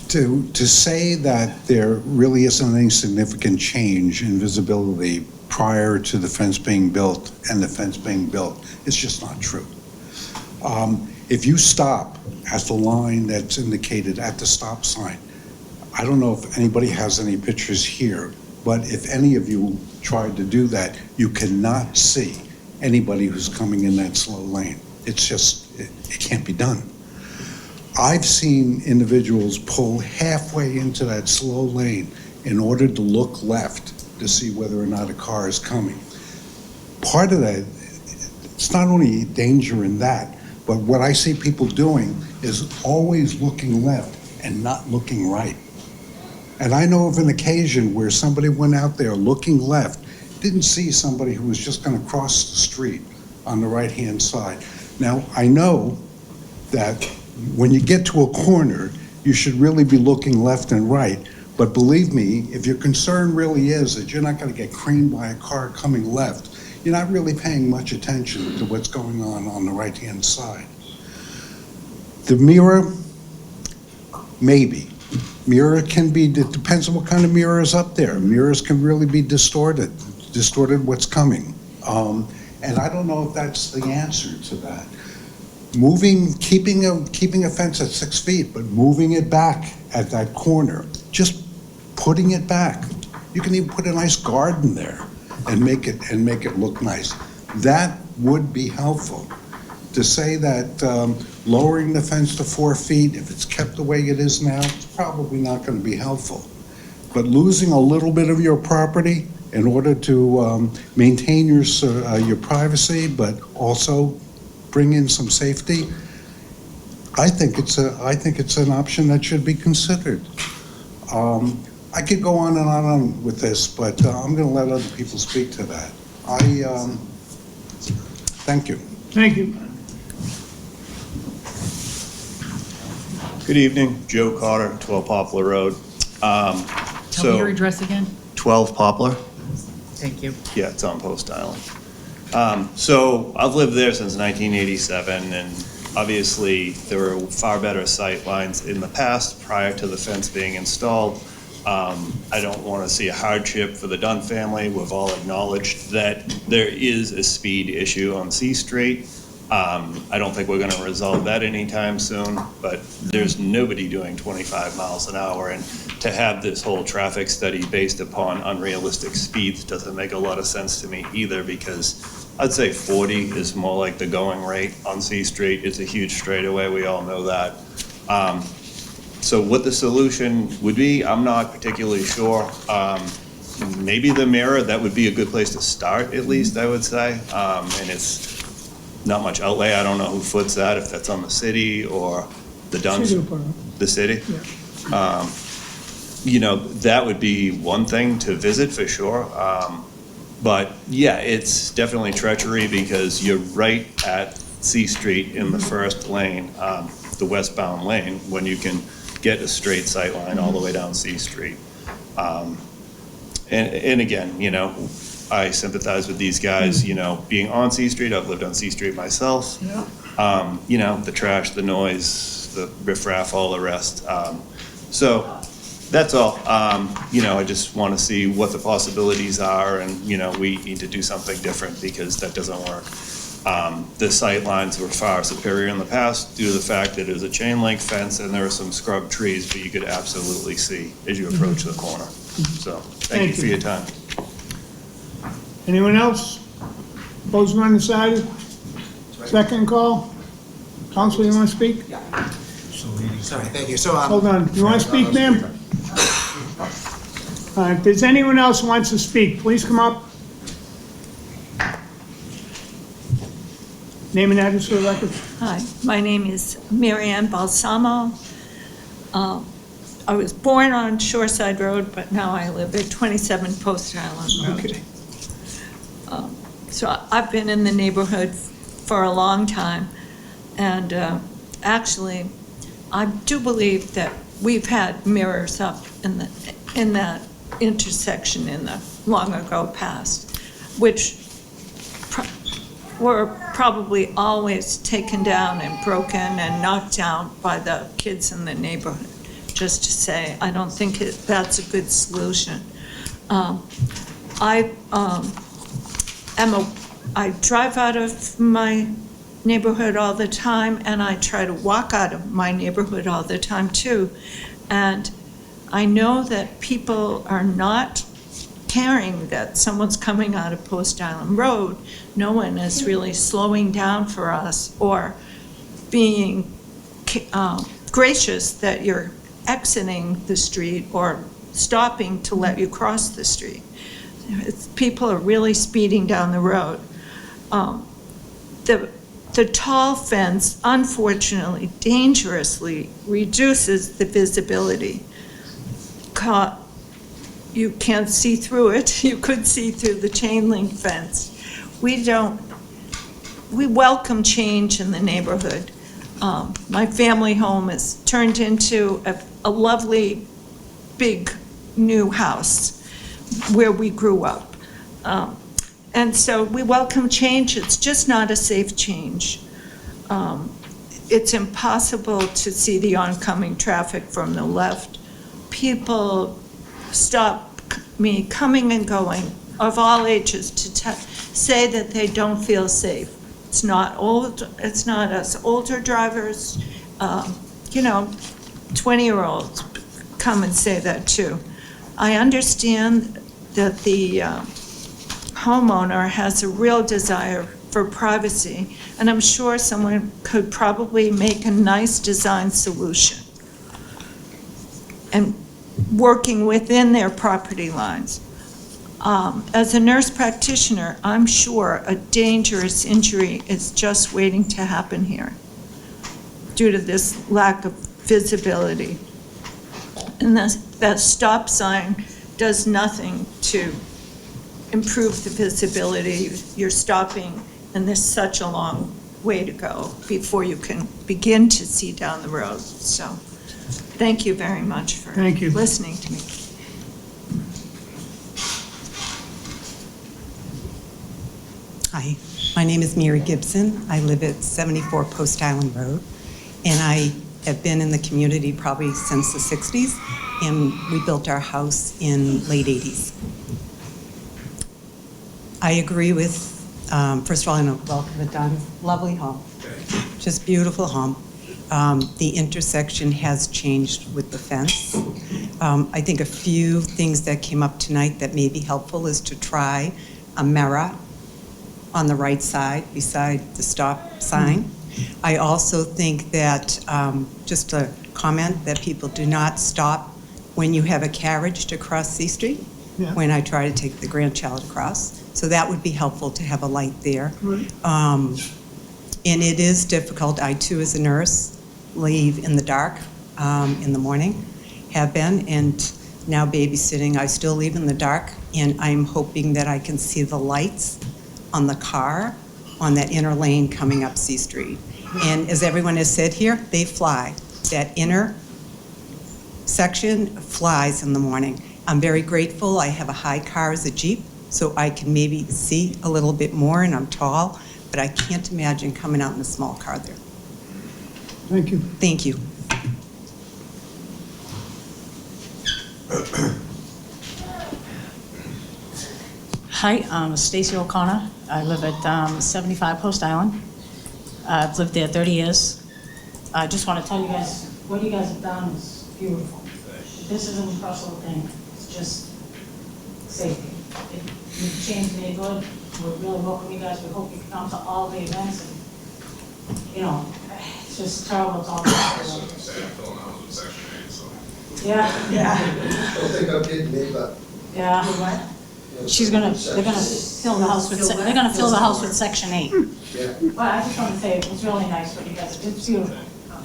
To say that there really isn't any significant change in visibility prior to the fence being built and the fence being built is just not true. If you stop at the line that's indicated at the stop sign, I don't know if anybody has any pictures here, but if any of you tried to do that, you cannot see anybody who's coming in that slow lane. It's just, it can't be done. I've seen individuals pull halfway into that slow lane in order to look left to see whether or not a car is coming. Part of that, it's not only danger in that, but what I see people doing is always looking left and not looking right. And I know of an occasion where somebody went out there looking left, didn't see somebody who was just going to cross the street on the right-hand side. Now, I know that when you get to a corner, you should really be looking left and right. But believe me, if your concern really is that you're not going to get creamed by a car coming left, you're not really paying much attention to what's going on the right-hand side. The mirror, maybe. Mirror can be, it depends on what kind of mirror is up there. Mirrors can really be distorted what's coming. And I don't know if that's the answer to that. Keeping a fence at 6 feet, but moving it back at that corner, just putting it back. You can even put a nice garden there and make it look nice. That would be helpful. To say that lowering the fence to 4 feet, if it's kept the way it is now, it's probably not going to be helpful. But losing a little bit of your property in order to maintain your privacy, but also bring in some safety, I think it's an option that should be considered. I could go on and on with this, but I'm going to let other people speak to that. Thank you. Thank you. Good evening, Joe Carter, 12 Poplar Road. Tell me your address again. 12 Poplar. Thank you. Yeah, it's on Post Island. So I've lived there since 1987, and obviously there were far better sight lines in the past prior to the fence being installed. I don't want to see a hardship for the Dunn family. We've all acknowledged that there is a speed issue on C Street. I don't think we're going to resolve that anytime soon, but there's nobody doing 25 miles an hour, and to have this whole traffic study based upon unrealistic speeds doesn't make a lot of sense to me either, because I'd say 40 is more like the going rate on C Street. It's a huge straightaway, we all know that. So what the solution would be, I'm not particularly sure. Maybe the mirror, that would be a good place to start, at least, I would say. And it's not much outlay. I don't know who foots that, if that's on the city or the Dunns. The city? Yeah. You know, that would be one thing to visit for sure. But yeah, it's definitely treachery because you're right at C Street in the first lane, the westbound lane, when you can get a straight sight line all the way down C Street. And again, you know, I sympathize with these guys, you know, being on C Street. I've lived on C Street myself. Yeah. You know, the trash, the noise, the riffraff, all the rest. So that's all. You know, I just want to see what the possibilities are, and, you know, we need to do something different because that doesn't work. The sight lines were far superior in the past due to the fact that it was a chain link fence and there were some scrub trees, but you could absolutely see as you approach the corner. So, thank you for your time. Anyone else? Opposed or undecided? Second call? Counsel, you want to speak? Sorry, thank you. So, Hold on. You want to speak, ma'am? If there's anyone else who wants to speak, please come up. Name and address for the record. Hi, my name is Mary Ann Balsamo. I was born on Shoreside Road, but now I live at 27 Post Island Road. Okay. So I've been in the neighborhood for a long time, and actually, I do believe that we've had mirrors up in that intersection in the long ago past, which were probably always taken down and broken and knocked down by the kids in the neighborhood. Just to say, I don't think that's a good solution. I drive out of my neighborhood all the time, and I try to walk out of my neighborhood all the time too. And I know that people are not caring that someone's coming out of Post Island Road. No one is really slowing down for us or being gracious that you're exiting the street or stopping to let you cross the street. People are really speeding down the road. The tall fence, unfortunately, dangerously reduces the visibility. You can't see through it. You could see through the chain link fence. We welcome change in the neighborhood. My family home is turned into a lovely, big, new house where we grew up. And so we welcome change. It's just not a safe change. It's impossible to see the oncoming traffic from the left. People stop me coming and going of all ages to say that they don't feel safe. It's not us older drivers, 20-year-olds come and say that too. I understand that the homeowner has a real desire for privacy, and I'm sure someone could probably make a nice design solution and working within their property lines. As a nurse practitioner, I'm sure a dangerous injury is just waiting to happen here due to this lack of visibility. And that stop sign does nothing to improve the visibility. You're stopping, and there's such a long way to go before you can begin to see down the road. So thank you very much for listening to me. Hi, my name is Mary Gibson. I live at 74 Post Island Road, and I have been in the community probably since the 60s, and we built our house in late 80s. I agree with, first of all, I know, welcome to Don's lovely home. Just beautiful home. The intersection has changed with the fence. I think a few things that came up tonight that may be helpful is to try a mirror on the right side beside the stop sign. I also think that, just a comment, that people do not stop when you have a carriage to cross C Street, when I try to take the grandchild across. So that would be helpful to have a light there. And it is difficult. I too, as a nurse, leave in the dark in the morning, have been, and now babysitting, I still leave in the dark, and I'm hoping that I can see the lights on the car on that inner lane coming up C Street. And as everyone has said here, they fly. That inner section flies in the morning. I'm very grateful. I have a high car as a Jeep, so I can maybe see a little bit more, and I'm tall, but I can't imagine coming out in a small car there. Thank you. Thank you. Hi, I'm Stacy O'Connor. I live at 75 Post Island. I've lived there 30 years. I just want to tell you guys, what you guys have done is beautiful. This isn't a personal thing, it's just safety. If you've changed the neighborhood, we really welcome you guys. We hope you can come to all the events. And, you know, it's just terrible talking. Yeah, yeah. Don't think I'm getting me, but. Yeah. They're gonna fill the house with, they're gonna fill the house with Section 8. Yeah. Well, I just want to say, it was really nice what you guys did. It's beautiful.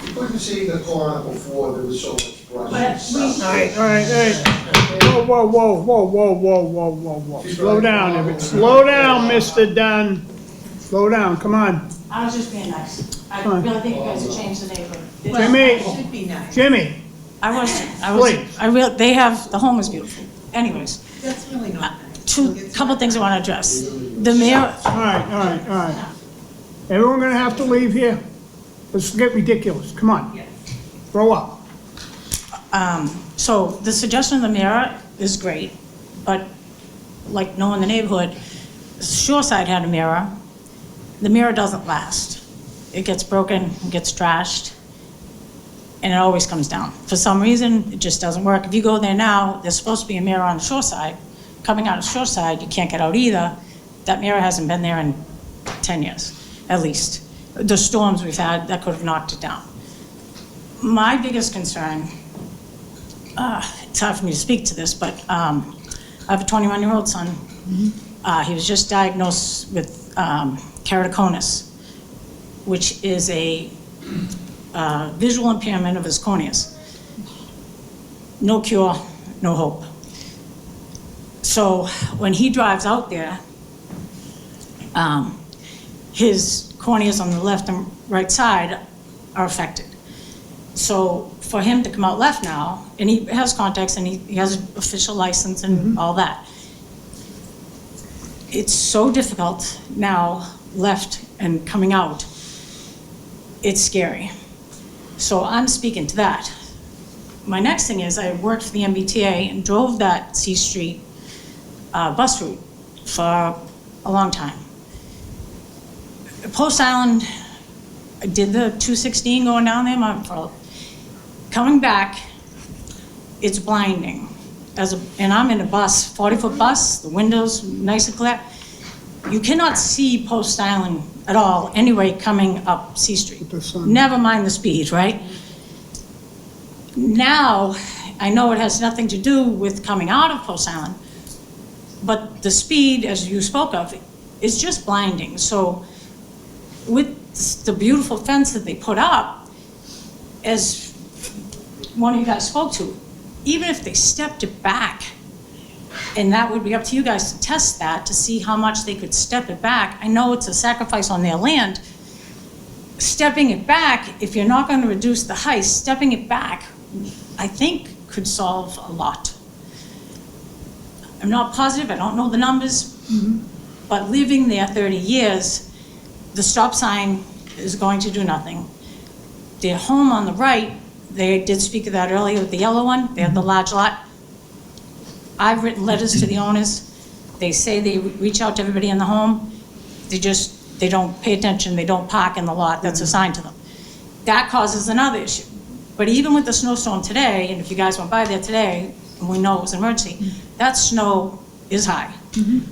You couldn't see the corner before, there was so much brush. But All right, hey. Whoa. Slow down, everybody. Slow down, Mr. Dunn. Slow down, come on. I was just being nice. I Fine. really think you guys have changed the neighborhood. Jimmy, They have, the home is beautiful. Anyways, That's really not couple things I want to address. The mayor, all right. Everyone gonna have to leave here? Let's get ridiculous, come on. Grow up. so the suggestion of the mayor is great, but like knowing the neighborhood, Shoreside had a mirror. The mirror doesn't last. It gets broken, it gets trashed, and it always comes down. For some reason, it just doesn't work. If you go there now, there's supposed to be a mirror on the Shoreside. Coming out of Shoreside, you can't get out either. That mirror hasn't been there in 10 years, at least. The storms we've had, that could have knocked it down. My biggest concern, it's hard for me to speak to this, but I have a 21-year-old son. He was just diagnosed with keratoconus, which is a visual impairment of his corneas. No cure, no hope. So when he drives out there, his corneas on the left and right side are affected. So for him to come out left now, and he has contacts and he has an official license and all that, it's so difficult now, left and coming out. It's scary. So I'm speaking to that. My next thing is I worked for the MBTA and drove that C Street bus route for a long time. Post Island, I did the 216 going down there. Coming back, it's blinding. And I'm in a bus, 40-foot bus, the windows nice and clear. You cannot see Post Island at all anyway coming up C Street. Never mind the speed, right? Now, I know it has nothing to do with coming out of Post Island, but the speed, as you spoke of, is just blinding. So with the beautiful fence that they put up, as one of you guys spoke to, even if they stepped it back, and that would be up to you guys to test that, to see how much they could step it back. I know it's a sacrifice on their land. Stepping it back, if you're not going to reduce the height, stepping it back, I think could solve a lot. I'm not positive, I don't know the numbers, but living there 30 years, the stop sign is going to do nothing. Their home on the right, they did speak of that earlier with the yellow one, they have the large lot. I've written letters to the owners. They say they reach out to everybody in the home. They don't pay attention, they don't park in the lot that's assigned to them. That causes another issue. But even with the snowstorm today, and if you guys went by there today, and we know it was an emergency, that snow is high.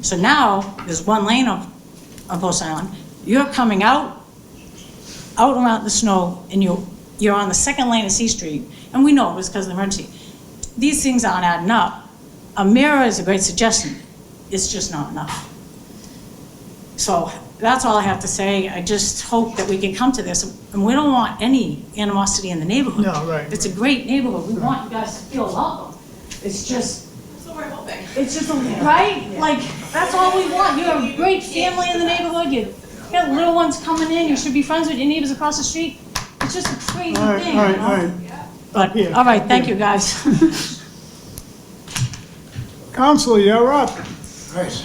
So now, there's one lane on Post Island. You're coming out around the snow, and you're on the second lane of C Street, and we know it was because of the emergency. These things aren't adding up. A mirror is a great suggestion. It's just not enough. So that's all I have to say. I just hope that we can come to this, and we don't want any animosity in the neighborhood. No, right. It's a great neighborhood. We want you guys to feel welcome. It's just, That's what we're hoping. it's just, right? Like, that's all we want. You have a great family in the neighborhood. You got little ones coming in. You should be friends with your neighbors across the street. It's just a crazy All right, thing, all right, you know? all right. But, Here, all right, up thank here. you, guys. Counselor, you're up. Right.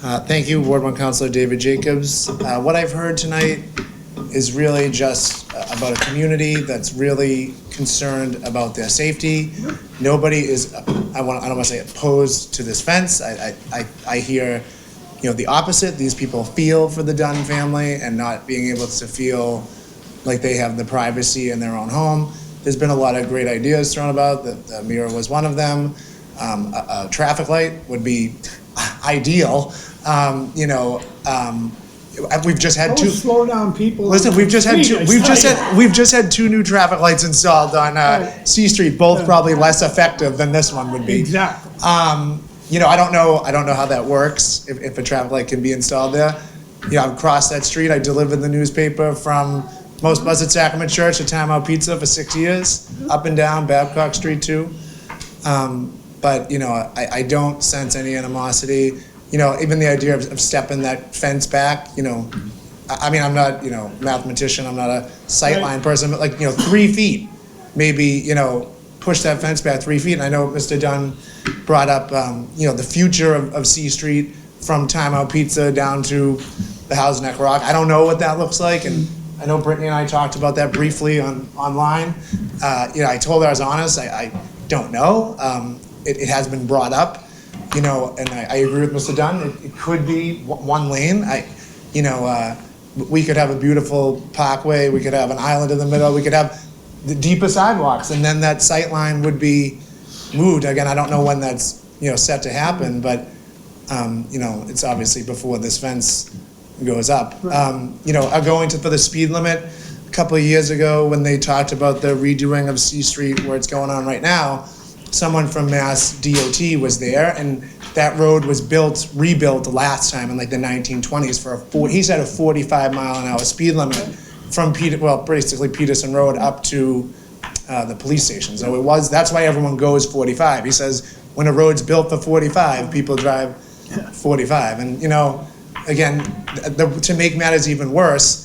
Thank you, Ward 1 Councilor David Jacobs. What I've heard tonight is really just about a community that's really concerned about their safety. Nobody is, I don't want to say opposed to this fence. I hear, the opposite. These people feel for the Dunn family and not being able to feel like they have the privacy in their own home. There's been a lot of great ideas thrown about. The mirror was one of them. A traffic light would be ideal. We've just had Don't slow down people. Listen, we've just had two new traffic lights installed on C Street, both probably less effective than this one would be. Exactly. I don't know how that works, if a traffic light can be installed there. I've crossed that street. I delivered the newspaper from Most Blessed Sacrament Church to Time Out Pizza for 6 years, up and down Babcock Street too. But I don't sense any animosity. Even the idea of stepping that fence back, I'm not, mathematician, I'm not a sightline person, but 3 feet, maybe, push that fence back 3 feet. And I know Mr. Dunn brought up, the future of C Street from Time Out Pizza down to the House Neck Rock. I don't know what that looks like, and I know Brittany and I talked about that briefly online. I told her I was honest, I don't know. It has been brought up. And I agree with Mr. Dunn. It could be one lane. We could have a beautiful parkway. We could have an island in the middle. We could have the deeper sidewalks, and then that sight line would be moved. Again, I don't know when that's set to happen, but it's obviously before this fence goes up. Going for the speed limit a couple of years ago when they talked about the redoing of C Street where it's going on right now. Someone from Mass DOT was there, and that road was rebuilt last time in the 1920s for he said a 45-mile-an-hour speed limit from basically Peterson Road up to the police station. So that's why everyone goes 45. He says when a road's built for 45, people drive 45. And again, to make matters even worse,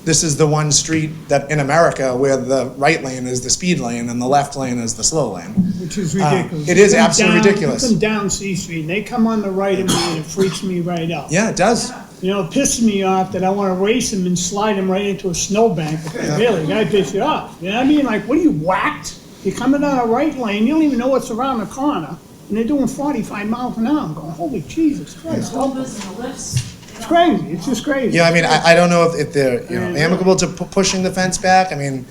this is the one street that in America where the right lane is the speed lane and the left lane is the slow lane. Which is ridiculous. It is absolutely ridiculous. You come down C Street and they come on the right of me and it freaks me right out. Yeah, it does. It pisses me off that I want to race him and slide him right into a snowbank. Really, that pisses you off. You know what I mean? What are you, whacked? You're coming down a right lane, you don't even know what's around the corner, and they're doing 45 miles an hour. I'm going, holy Jesus Christ. It's crazy. It's just crazy. Yeah, I don't know if they're amicable to pushing the fence back. We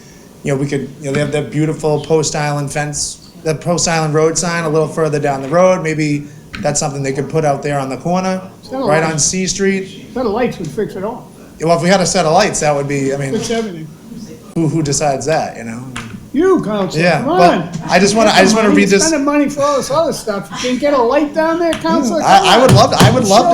could they have that beautiful Post Island fence, the Post Island Road sign a little further down the road. Maybe that's something they could put out there on the corner, right on C Street. A set of lights would fix it all. Well, if we had a set of lights, that would be. Fix everything. Who decides that? You, Council. Yeah. Come Well, on. I just want to read this. Spending money for all this other stuff. You can't get a light down there, Council? I would love to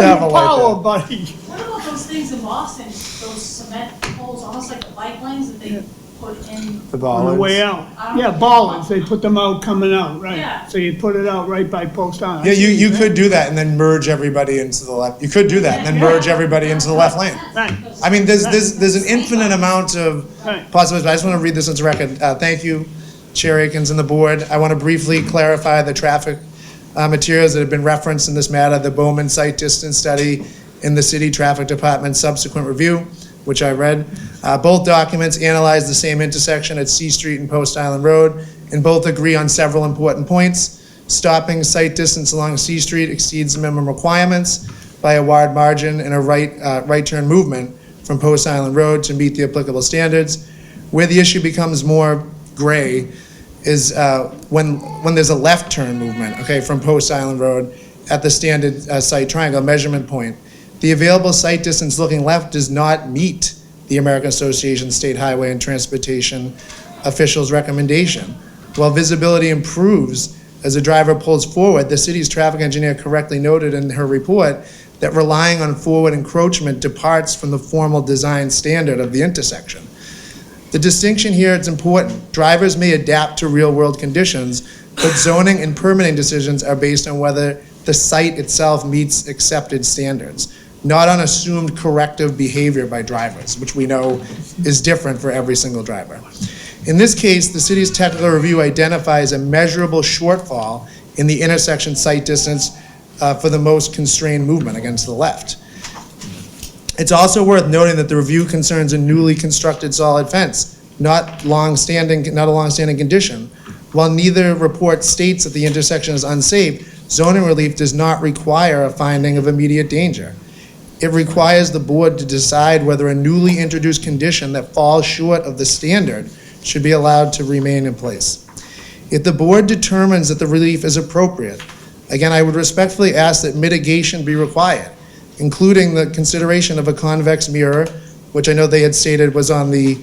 have a light power, there. buddy. What about those things in Boston, those cement poles, almost like the bike lanes that they put in? The On the way out. Yeah, bollards, they put them out coming out, right. Yeah. So you put it out right by Post Island. Yeah, you could do that and then merge everybody into the left. You could do that and then merge everybody into the left lane. Right. There's an infinite amount of possibilities. But I just want to read this into record. Thank you, Chair Akins and the board. I want to briefly clarify the traffic materials that have been referenced in this matter, the Bowman site distance study in the city traffic department's subsequent review, which I read. Both documents analyze the same intersection at C Street and Post Island Road, and both agree on several important points. Stopping site distance along C Street exceeds minimum requirements by a wide margin and a right turn movement from Post Island Road to meet the applicable standards. Where the issue becomes more gray is when there's a left turn movement, from Post Island Road at the standard site triangle measurement point. The available site distance looking left does not meet the American Association of State Highway and Transportation officials' recommendation. While visibility improves as the driver pulls forward, the city's traffic engineer correctly noted in her report that relying on forward encroachment departs from the formal design standard of the intersection. The distinction here is important. Drivers may adapt to real-world conditions, but zoning and permitting decisions are based on whether the site itself meets accepted standards, not on assumed corrective behavior by drivers, which we know is different for every single driver. In this case, the city's technical review identifies a measurable shortfall in the intersection site distance for the most constrained movement against the left. It's also worth noting that the review concerns a newly constructed solid fence, not a long-standing condition. While neither report states that the intersection is unsafe, zoning relief does not require a finding of immediate danger. It requires the board to decide whether a newly introduced condition that falls short of the standard should be allowed to remain in place. If the board determines that the relief is appropriate, again, I would respectfully ask that mitigation be required, including the consideration of a convex mirror, which I know they had stated was on the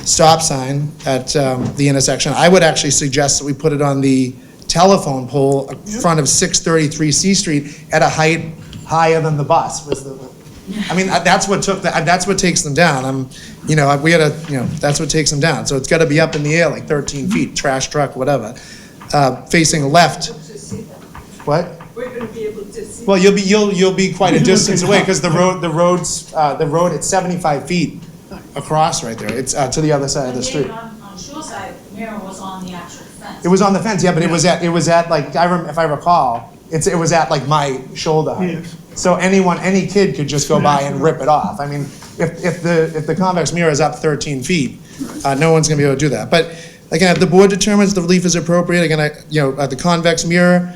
stop sign at the intersection. I would actually suggest that we put it on the telephone pole in front of 633 C Street at a height higher than the bus. I mean, that's what takes them down. That's what takes them down. So it's got to be up in the air like 13 feet, trash truck, whatever, facing left. What? We're gonna be able to see. Well, you'll be quite a distance away because the road, it's 75 feet across right there. It's to the other side of the street. On Shoreside, the mirror was on the actual fence. It was on the fence, yeah, but it was at like, if I recall, it was at like my shoulder height. Yes. So any kid could just go by and rip it off. I mean, if the convex mirror is up 13 feet, no one's gonna be able to do that. But again, if the board determines the relief is appropriate, again, the convex mirror,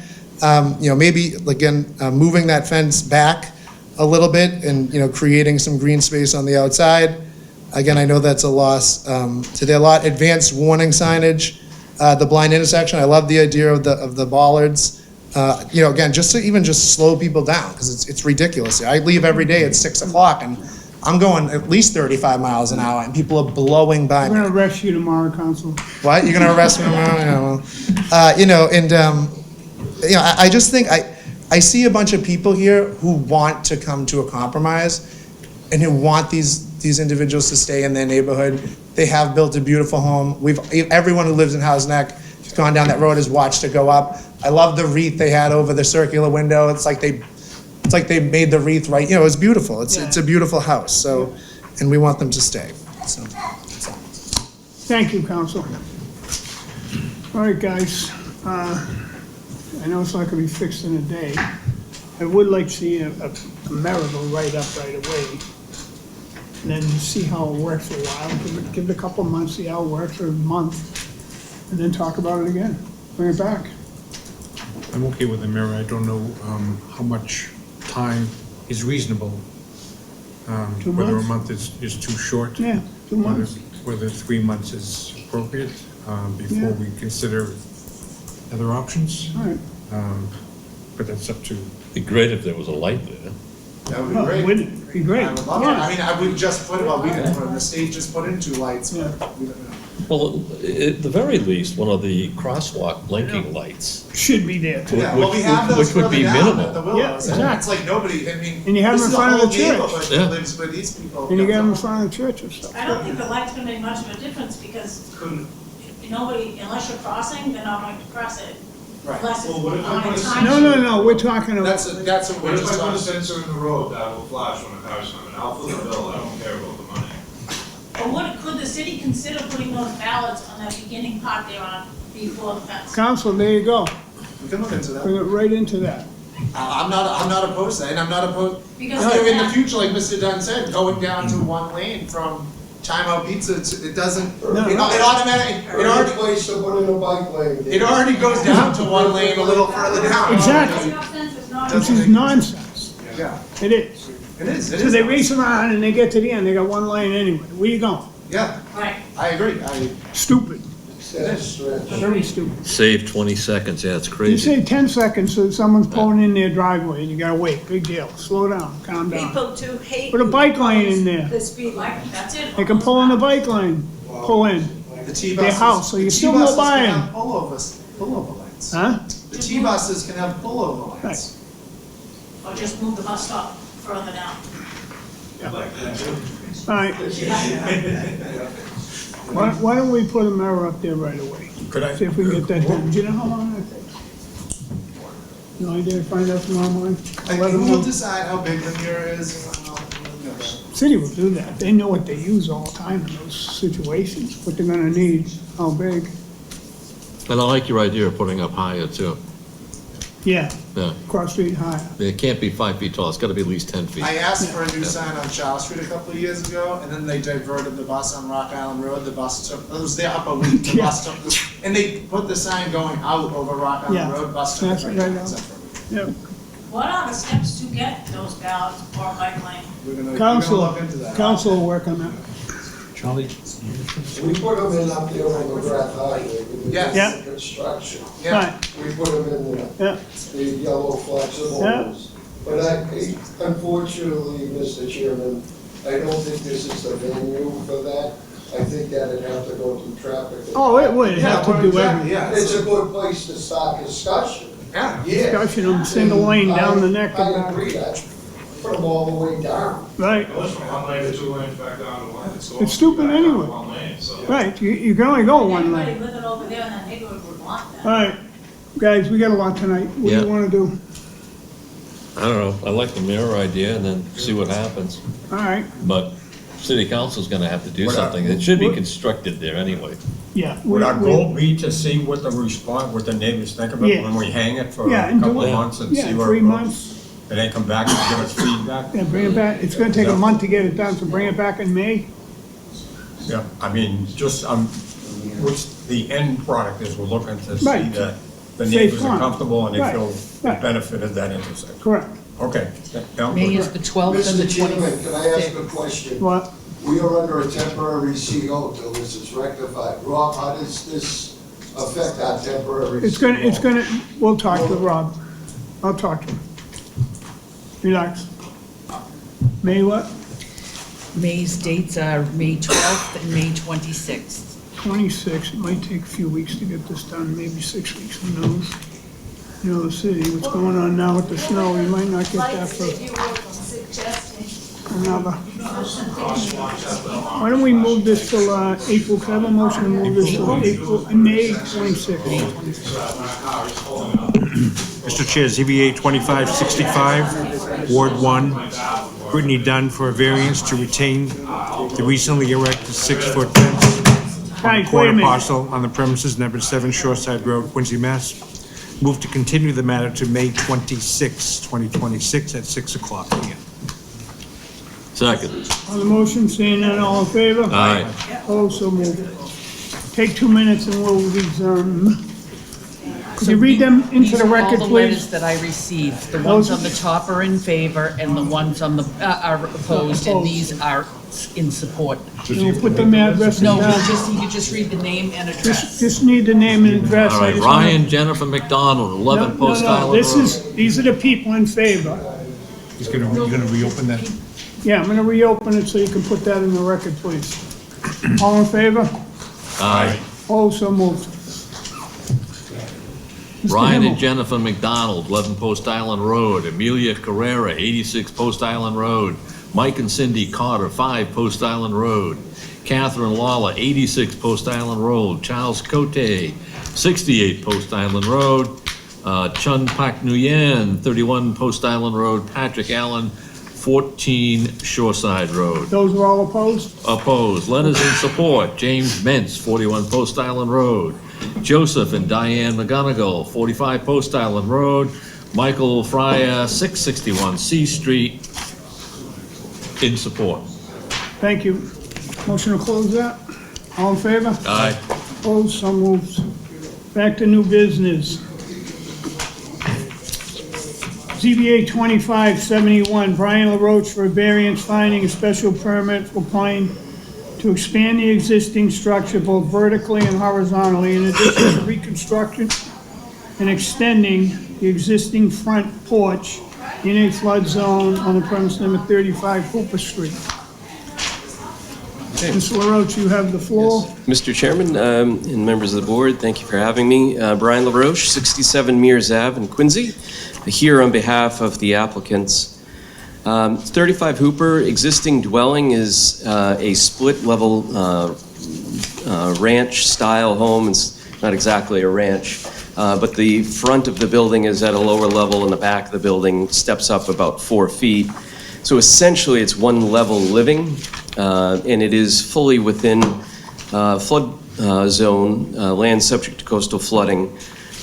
maybe again, moving that fence back a little bit and, creating some green space on the outside. Again, I know that's a loss to their lot. Advanced warning signage, the blind intersection. I love the idea of the bollards. Again, just to even just slow people down because it's ridiculous. I leave every day at 6 o'clock and I'm going at least 35 miles an hour and people are blowing by I'm me. gonna arrest you tomorrow, Council. What? You're gonna arrest me tomorrow? Yeah, well, I just think I see a bunch of people here who want to come to a compromise and who want these individuals to stay in their neighborhood. They have built a beautiful home. Everyone who lives in House Neck has gone down that road, has watched it go up. I love the wreath they had over the circular window. It's like they made the wreath right. It's beautiful. It's a beautiful house. So, and we want them to stay. So. Thank you, Council. All right, guys. I know it's not gonna be fixed in a day. I would like to see a mirror go right up right away. And then see how it works for a while. Give it a couple of months, see how it works, or a month, and then talk about it again. Bring it back. I'm okay with the mirror. I don't know how much time is reasonable. 2 Whether a months? month is too short. Yeah, 2 months. Whether 3 months is appropriate before we consider other options. All right. But that's up to. Be great if there was a light there. That would Oh, wouldn't it be great? I would love it. I mean, I would just put, we didn't put, the state just put in 2 lights, but we don't know. Well, at the very least, one of the crosswalk blinking lights. Should be there too. Yeah, well, we have those which would be further down minimal. at the Willows, Yeah, and exactly. it's like nobody, I mean, And you have this them in is a front of whole the church. neighborhood Yeah. that lives with these people. And you get them in front of the church and stuff. I don't think the light's gonna make much of a difference because nobody, unless you're crossing, they're not going to cross it. Right. Unless it's Well, what if I on put a a time. No, we're talking about. That's what What we're if just I put a talking. sensor in the road that will flash when a car's coming? I'll flip the bill, I don't care about the money. But could the city consider putting those ballots on that beginning part there on before the fence? Council, there you go. We can look into that. Bring it right into that. I'm not opposed to that, and I'm not opposed, Because in the future, like Mr. Dunn said, going down to 1 lane from Time Out Pizza, it doesn't, it already, place to put in a bike lane. it already goes down to 1 lane a little further down. Exactly. Which is nonsense. Yeah, It is. it is. So they race around and they get to the end, they got 1 lane anyway. Where you going? Yeah, Right. I agree, Stupid. It is. Very stupid. Save 20 seconds, yeah, it's You crazy. say 10 seconds so someone's pulling in their driveway and you gotta wait. Big deal. Slow down, calm down. People too hate. Put a bike lane in there. The speed limit. That's it. They can pull in the bike lane, pull in. the T-buses. Their house, so you the still T-buses go by can 'em. have pullover lights. Huh? The T-buses can have pullover lights. Right. Or just move the bus stop further down. All right. Why don't we put a mirror up there right away? Could I? See if we can get that done. Do you know how long that takes? No idea, find out tomorrow morning? I'll let them Who will know. decide how big the mirror is and how, City will do that. They know what they use all the time in those situations, what they're gonna need, how big. And I like your idea of putting up higher too. Yeah, Yeah. Cross Street higher. It can't be 5 feet tall, it's gotta be at least 10 feet. I asked for a new sign on Charles Street a couple of years ago, and then they diverted the bus on Rock Island Road. The bus took, it was there up a week, the bus took, and they put the sign going out over Rock Yeah. Island Road, bus took That's it right right down. on. Except for- Yep. What are the steps to get those ballots for Bike Lane? We're gonna Council, look into that. council will work on that. Charlie? We put them in up there on the Graff Highway. Yes. Yeah. Construction. Right, We put them in there. yeah. The yellow flexible Yeah. ones. But unfortunately, Mr. Chairman, I don't think this is the venue for that. I think that'd have to go through traffic. Oh, it would have to do everything. Yeah. It's a good place to start discussion. Yeah. Yeah. Discussion of single lane down the neck I of the, agree that. Put them all the way down. right, It goes from 1 lane to 2 lanes back down to 1. going It's stupid back down to anyway. 1 lane, so. right, you can only go one Anybody lane. living over there in that neighborhood would want that. All right, guys, we got a lot tonight. What do Yeah. you wanna do? I don't know, I like the mirror idea and then see what happens. All right, But city council's gonna have to do What I- something. It should be constructed there anyway. yeah. Would our goal be to see what the response, what the neighbors think of it Yeah. when we hang it for Yeah, a and do couple of it. months and Yeah, see where 3 it goes? months. And then come back and give us feedback? Yeah, bring it back. It's gonna take a month to get it done, so bring it back in May. Yeah, I mean, just, what's the end product is, we're looking to see Right. that the Safe neighbors are farm. comfortable and they Right. feel the Right. benefit of that intersection. Correct. Okay. Yeah, May good. is the 12th and the Mr. Chairman, 26th. can I ask a question? What? We are under a temporary CO till this is rectified. Rob, how does this affect our temporary? It's gonna, we'll talk to Rob. I'll talk to him. Relax. May what? May's dates are May 12th and May 26th. 26, it might take a few weeks to get this done, maybe 6 weeks, who knows? You know, the city, what's going on now with the snow, you might not get that for another. Why don't we move this till April, can I have a motion to move this till April, May 26th? Mr. Chair, ZBA 2565, Ward 1, Brittany Dunn for a variance to retain the recently erected 6-foot fence on Guys, wait a quarter minute. parcel on the premises numbered 7 Shoreside Road, Quincy, Mass. Move to continue the matter to May 26, 2026 at 6 o'clock p.m. Second. On the motion, seeing none, all in favor? Aye. Oh, so moved. Take 2 minutes and we'll resume. Could you read them into the record, These are all the letters please? that I received. The ones on the top are in favor, and the ones on the, are opposed, and these are in support. You'll put them addresses No, down. you could just read the name and address. Just need the name and address. All I right, just wanna- Ryan Jennifer McDonald, 11 Post Island This Road. is, these are the people in favor. You're gonna reopen that? Yeah, I'm gonna reopen it so you can put that in the record, please. All in favor? Aye. Oh, so moved. Mr. Ryan Himmel. and Jennifer McDonald, 11 Post Island Road. Amelia Carrera, 86 Post Island Road. Mike and Cindy Carter, 5 Post Island Road. Catherine Lawler, 86 Post Island Road. Charles Cote, 68 Post Island Road. Chun Pak Nguyen, 31 Post Island Road. Patrick Allen, 14 Shoreside Road. Those are all opposed? Opposed. Letters in support. James Mentz, 41 Post Island Road. Joseph and Diane McGonigal, 45 Post Island Road. Michael Fryer, 661 C Street, in support. Thank you. Motion to close that? All in favor? Aye. Opposed, so moved. Back to new business. ZBA 2571, Brian LaRoche for a variance finding a special permit for applying to expand the existing structure both vertically and horizontally in addition to reconstruction and extending the existing front porch in a flood zone on the premise number 35 Hooper Street. Mr. LaRoche, you have the floor. Mr. Chairman, and members of the board, thank you for having me. Brian LaRoche, 67 Mears Ave in Quincy, here on behalf of the applicants. 35 Hooper, existing dwelling is a split-level ranch-style home. It's not exactly a ranch, but the front of the building is at a lower level, and the back of the building steps up about 4 feet. So essentially, it's one-level living, and it is fully within flood zone, land subject to coastal flooding.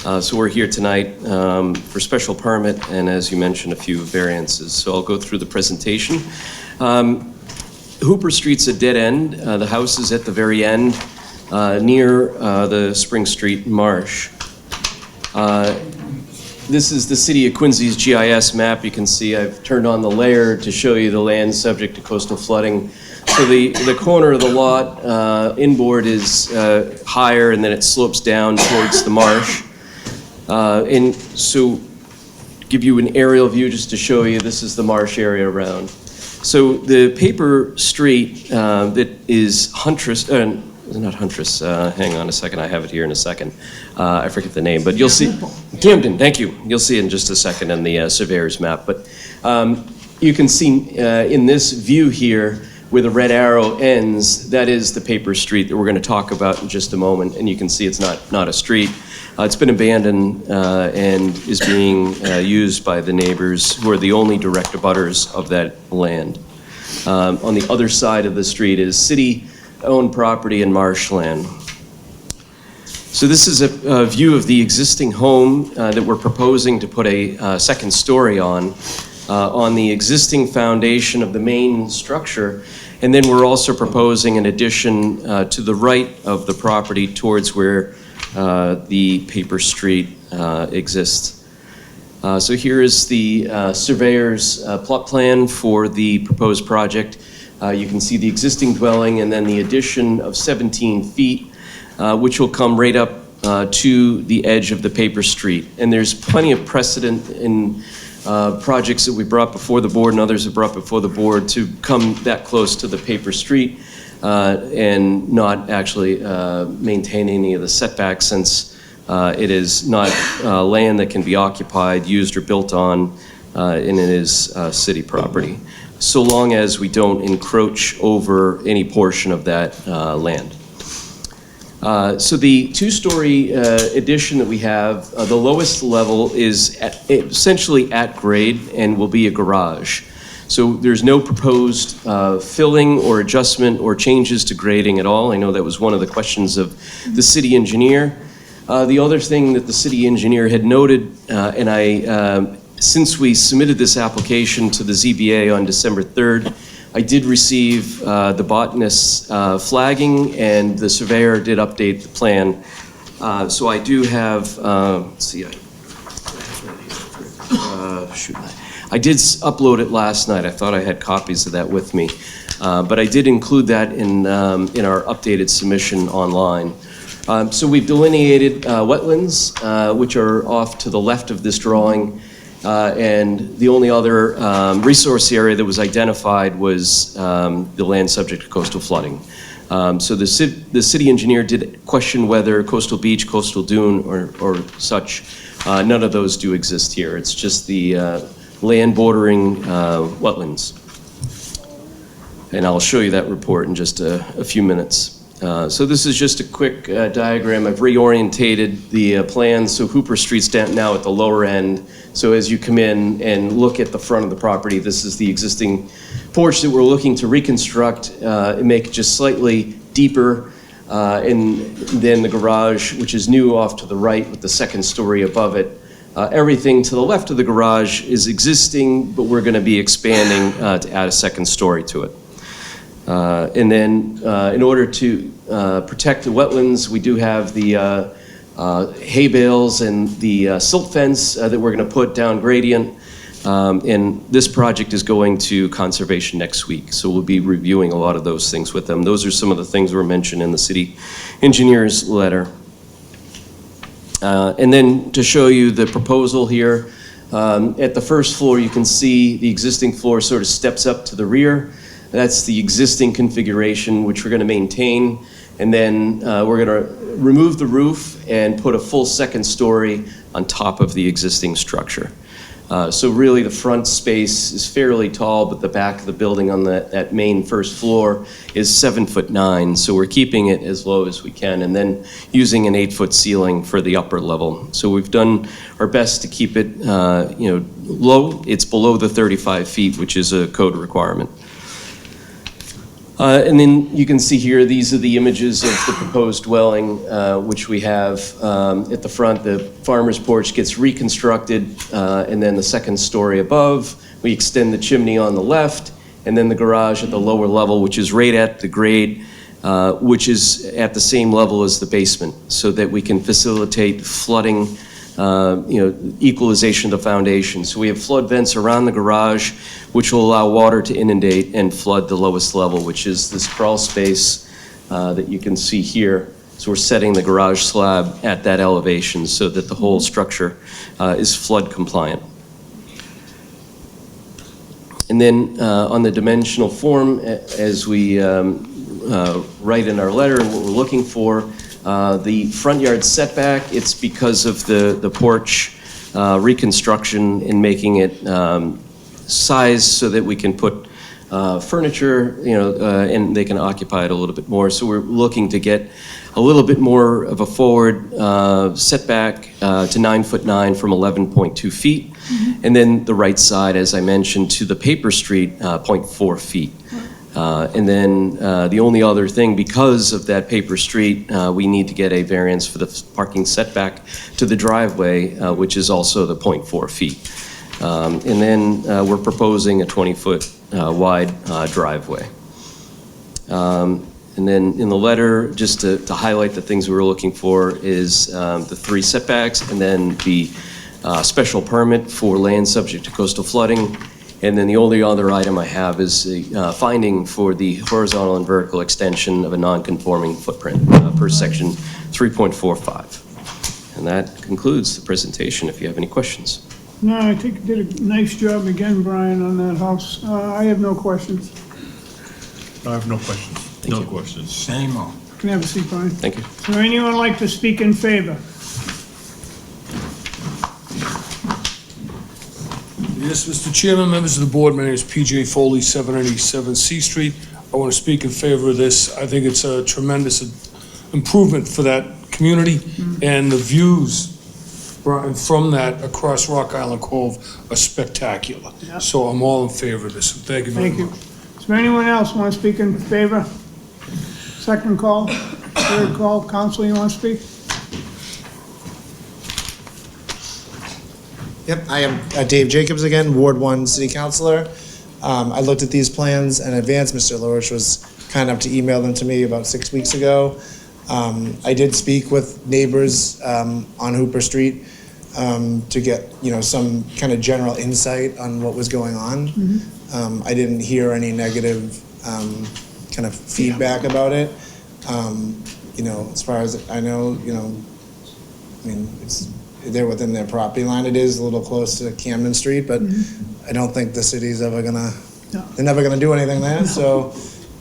So we're here tonight for special permit and, as you mentioned, a few variances. So I'll go through the presentation. Hooper Street's a dead end. The house is at the very end near the Spring Street Marsh. This is the City of Quincy's GIS map. You can see I've turned on the layer to show you the land subject to coastal flooding. So the corner of the lot inboard is higher, and then it slopes down towards the marsh. And so, give you an aerial view just to show you, this is the marsh area around. So the paper street that is Huntress, not Huntress, hang on a second, I have it here in a second. I forget the name, but you'll see. Camden, thank you. You'll see in just a second in the surveyor's map. But you can see in this view here, where the red arrow ends, that is the paper street that we're going to talk about in just a moment. And you can see it's not a street. It's been abandoned and is being used by the neighbors, who are the only direct abutters of that land. On the other side of the street is city-owned property and marshland. So this is a view of the existing home that we're proposing to put a second story on the existing foundation of the main structure. And then we're also proposing an addition to the right of the property towards where the paper street exists. So here is the surveyor's plot plan for the proposed project. You can see the existing dwelling and then the addition of 17 feet, which will come right up to the edge of the paper street. And there's plenty of precedent in projects that we brought before the board and others have brought before the board to come that close to the paper street and not actually maintain any of the setbacks, since it is not land that can be occupied, used, or built on, and it is city property, so long as we don't encroach over any portion of that land. So the two-story addition that we have, the lowest level is essentially at grade and will be a garage. So there's no proposed filling or adjustment or changes to grading at all. I know that was one of the questions of the city engineer. The other thing that the city engineer had noted, since we submitted this application to the ZBA on December 3rd, I did receive the botanist's flagging, and the surveyor did update the plan. So I do have, let's see, I did upload it last night. I thought I had copies of that with me. But I did include that in our updated submission online. So we've delineated wetlands, which are off to the left of this drawing. And the only other resource area that was identified was the land subject to coastal flooding. So the city engineer did question whether coastal beach, coastal dune, or such. None of those do exist here. It's just the land bordering wetlands. And I'll show you that report in just a few minutes. So this is just a quick diagram. I've reorientated the plans. So Hooper Street's down now at the lower end. So as you come in and look at the front of the property, this is the existing porch that we're looking to reconstruct and make just slightly deeper. And then the garage, which is new, off to the right with the second story above it. Everything to the left of the garage is existing, but we're going to be expanding to add a second story to it. And then in order to protect the wetlands, we do have the hay bales and the silt fence that we're going to put down gradient. And this project is going to conservation next week, so we'll be reviewing a lot of those things with them. Those are some of the things were mentioned in the city engineer's letter. And then to show you the proposal here, at the first floor you can see the existing floor sort of steps up to the rear. That's the existing configuration, which we're going to maintain. And then we're going to remove the roof and put a full second story on top of the existing structure. So really the front space is fairly tall, but the back of the building on that main first floor is 7'9". So we're keeping it as low as we can, and then using an 8-foot ceiling for the upper level. So we've done our best to keep it low. It's below the 35 feet, which is a code requirement. And then you can see here, these are the images of the proposed dwelling, which we have at the front. The farmer's porch gets reconstructed, and then the second story above, we extend the chimney on the left, and then the garage at the lower level, which is right at the grade, which is at the same level as the basement, so that we can facilitate flooding, equalization of the foundation. So we have flood vents around the garage, which will allow water to inundate and flood the lowest level, which is this crawl space that you can see here. So we're setting the garage slab at that elevation so that the whole structure is flood compliant. And then on the dimensional form, as we write in our letter and what we're looking for, the front yard setback, it's because of the porch reconstruction and making it sized so that we can put furniture, and they can occupy it a little bit more. So we're looking to get a little bit more of a forward setback to 9'9" from 11.2 feet. And then the right side, as I mentioned, to the paper street, 0.4 feet. And then the only other thing, because of that paper street, we need to get a variance for the parking setback to the driveway, which is also the 0.4 feet. And then we're proposing a 20-foot wide driveway. And then in the letter, just to highlight the things we were looking for is the 3 setbacks, and then the special permit for land subject to coastal flooding. And then the only other item I have is a finding for the horizontal and vertical extension of a non-conforming footprint per section 3.45. And that concludes the presentation, if you have any questions. No, I think you did a nice job again, Brian, on that house. I have no questions. I have no questions. No questions. Same old. Can I have a seat, Brian? Thank you. Is there anyone like to speak in favor? Yes, Mr. Chairman, members of the board, my name is PJ Foley, 787 C Street. I want to speak in favor of this. I think it's a tremendous improvement for that community, and the views from that across Rock Island Cove are spectacular. Yeah. So I'm all in favor of this. Thank you very Thank you. much. Is there anyone else want to speak in favor? Second call, third call, counsel, you want to speak? Yep, I am Dave Jacobs again, Ward 1 City Councilor. I looked at these plans in advance. Mr. LaRoche was kind enough to email them to me about 6 weeks ago. I did speak with neighbors on Hooper Street to get, some kind of general insight on what was going on. I didn't hear any negative kind of feedback about it. As far as I know, they're within their property line. It is a little close to Camden Street, but I don't think the city's ever gonna, they're never gonna do anything there. So,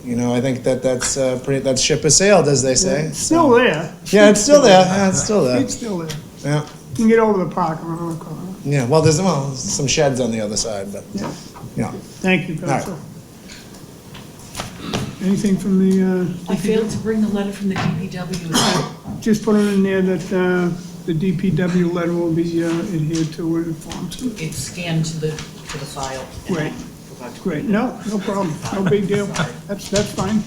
I think that's that ship has sailed, as they say. It's still there. Yeah, it's still there. Yeah, it's still there. It's still there. Yeah. You can get over the park around the corner. Yeah, well, there's some sheds on the other side, but, yeah. Thank you, All right. counsel. Anything from the, I failed to bring the letter from the DPW. just put it in there that the DPW letter will be adhered to in forms. It's scanned to the file. Great, great. No problem. No big deal. That's fine.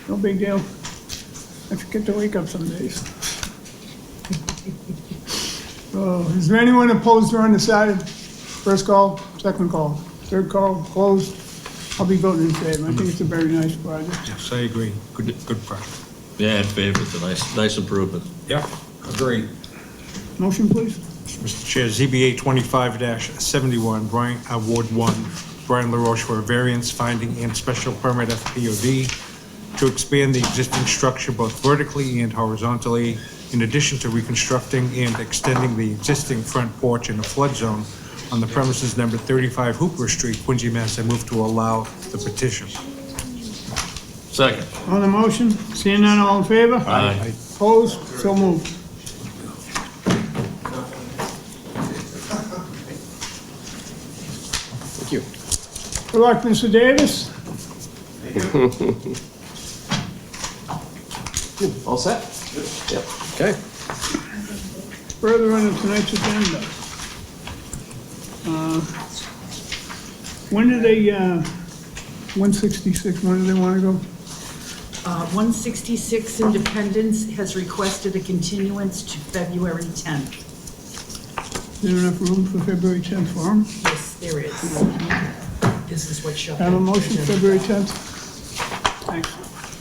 No big deal. I forget to wake up some days. Is there anyone opposed or undecided? First call, second call, third call, closed. I'll be voting in favor. I think it's a very nice project. Yes, I agree. Good project. Yeah, in favor. It's a nice improvement. Yeah, agreed. Motion, please. Mr. Chair, ZBA 25-71, Ward 1, Brian LaRoche for a variance finding and special permit FPOD to expand the existing structure both vertically and horizontally, in addition to reconstructing and extending the existing front porch in a flood zone on the premises number 35 Hooper Street, Quincy, Mass. I move to allow the petition. Second. On the motion, seeing none, all in favor? Aye. Opposed? So moved. Thank you. Good luck, Mr. Davis. All set? Yep. Okay. Further on tonight's agenda. When do they, 166, when do they want to go? 166 Independence has requested a continuance to February 10th. Is there enough room for February 10th for them? Yes, there is. This is what showed. Have a motion, February 10th? Thanks.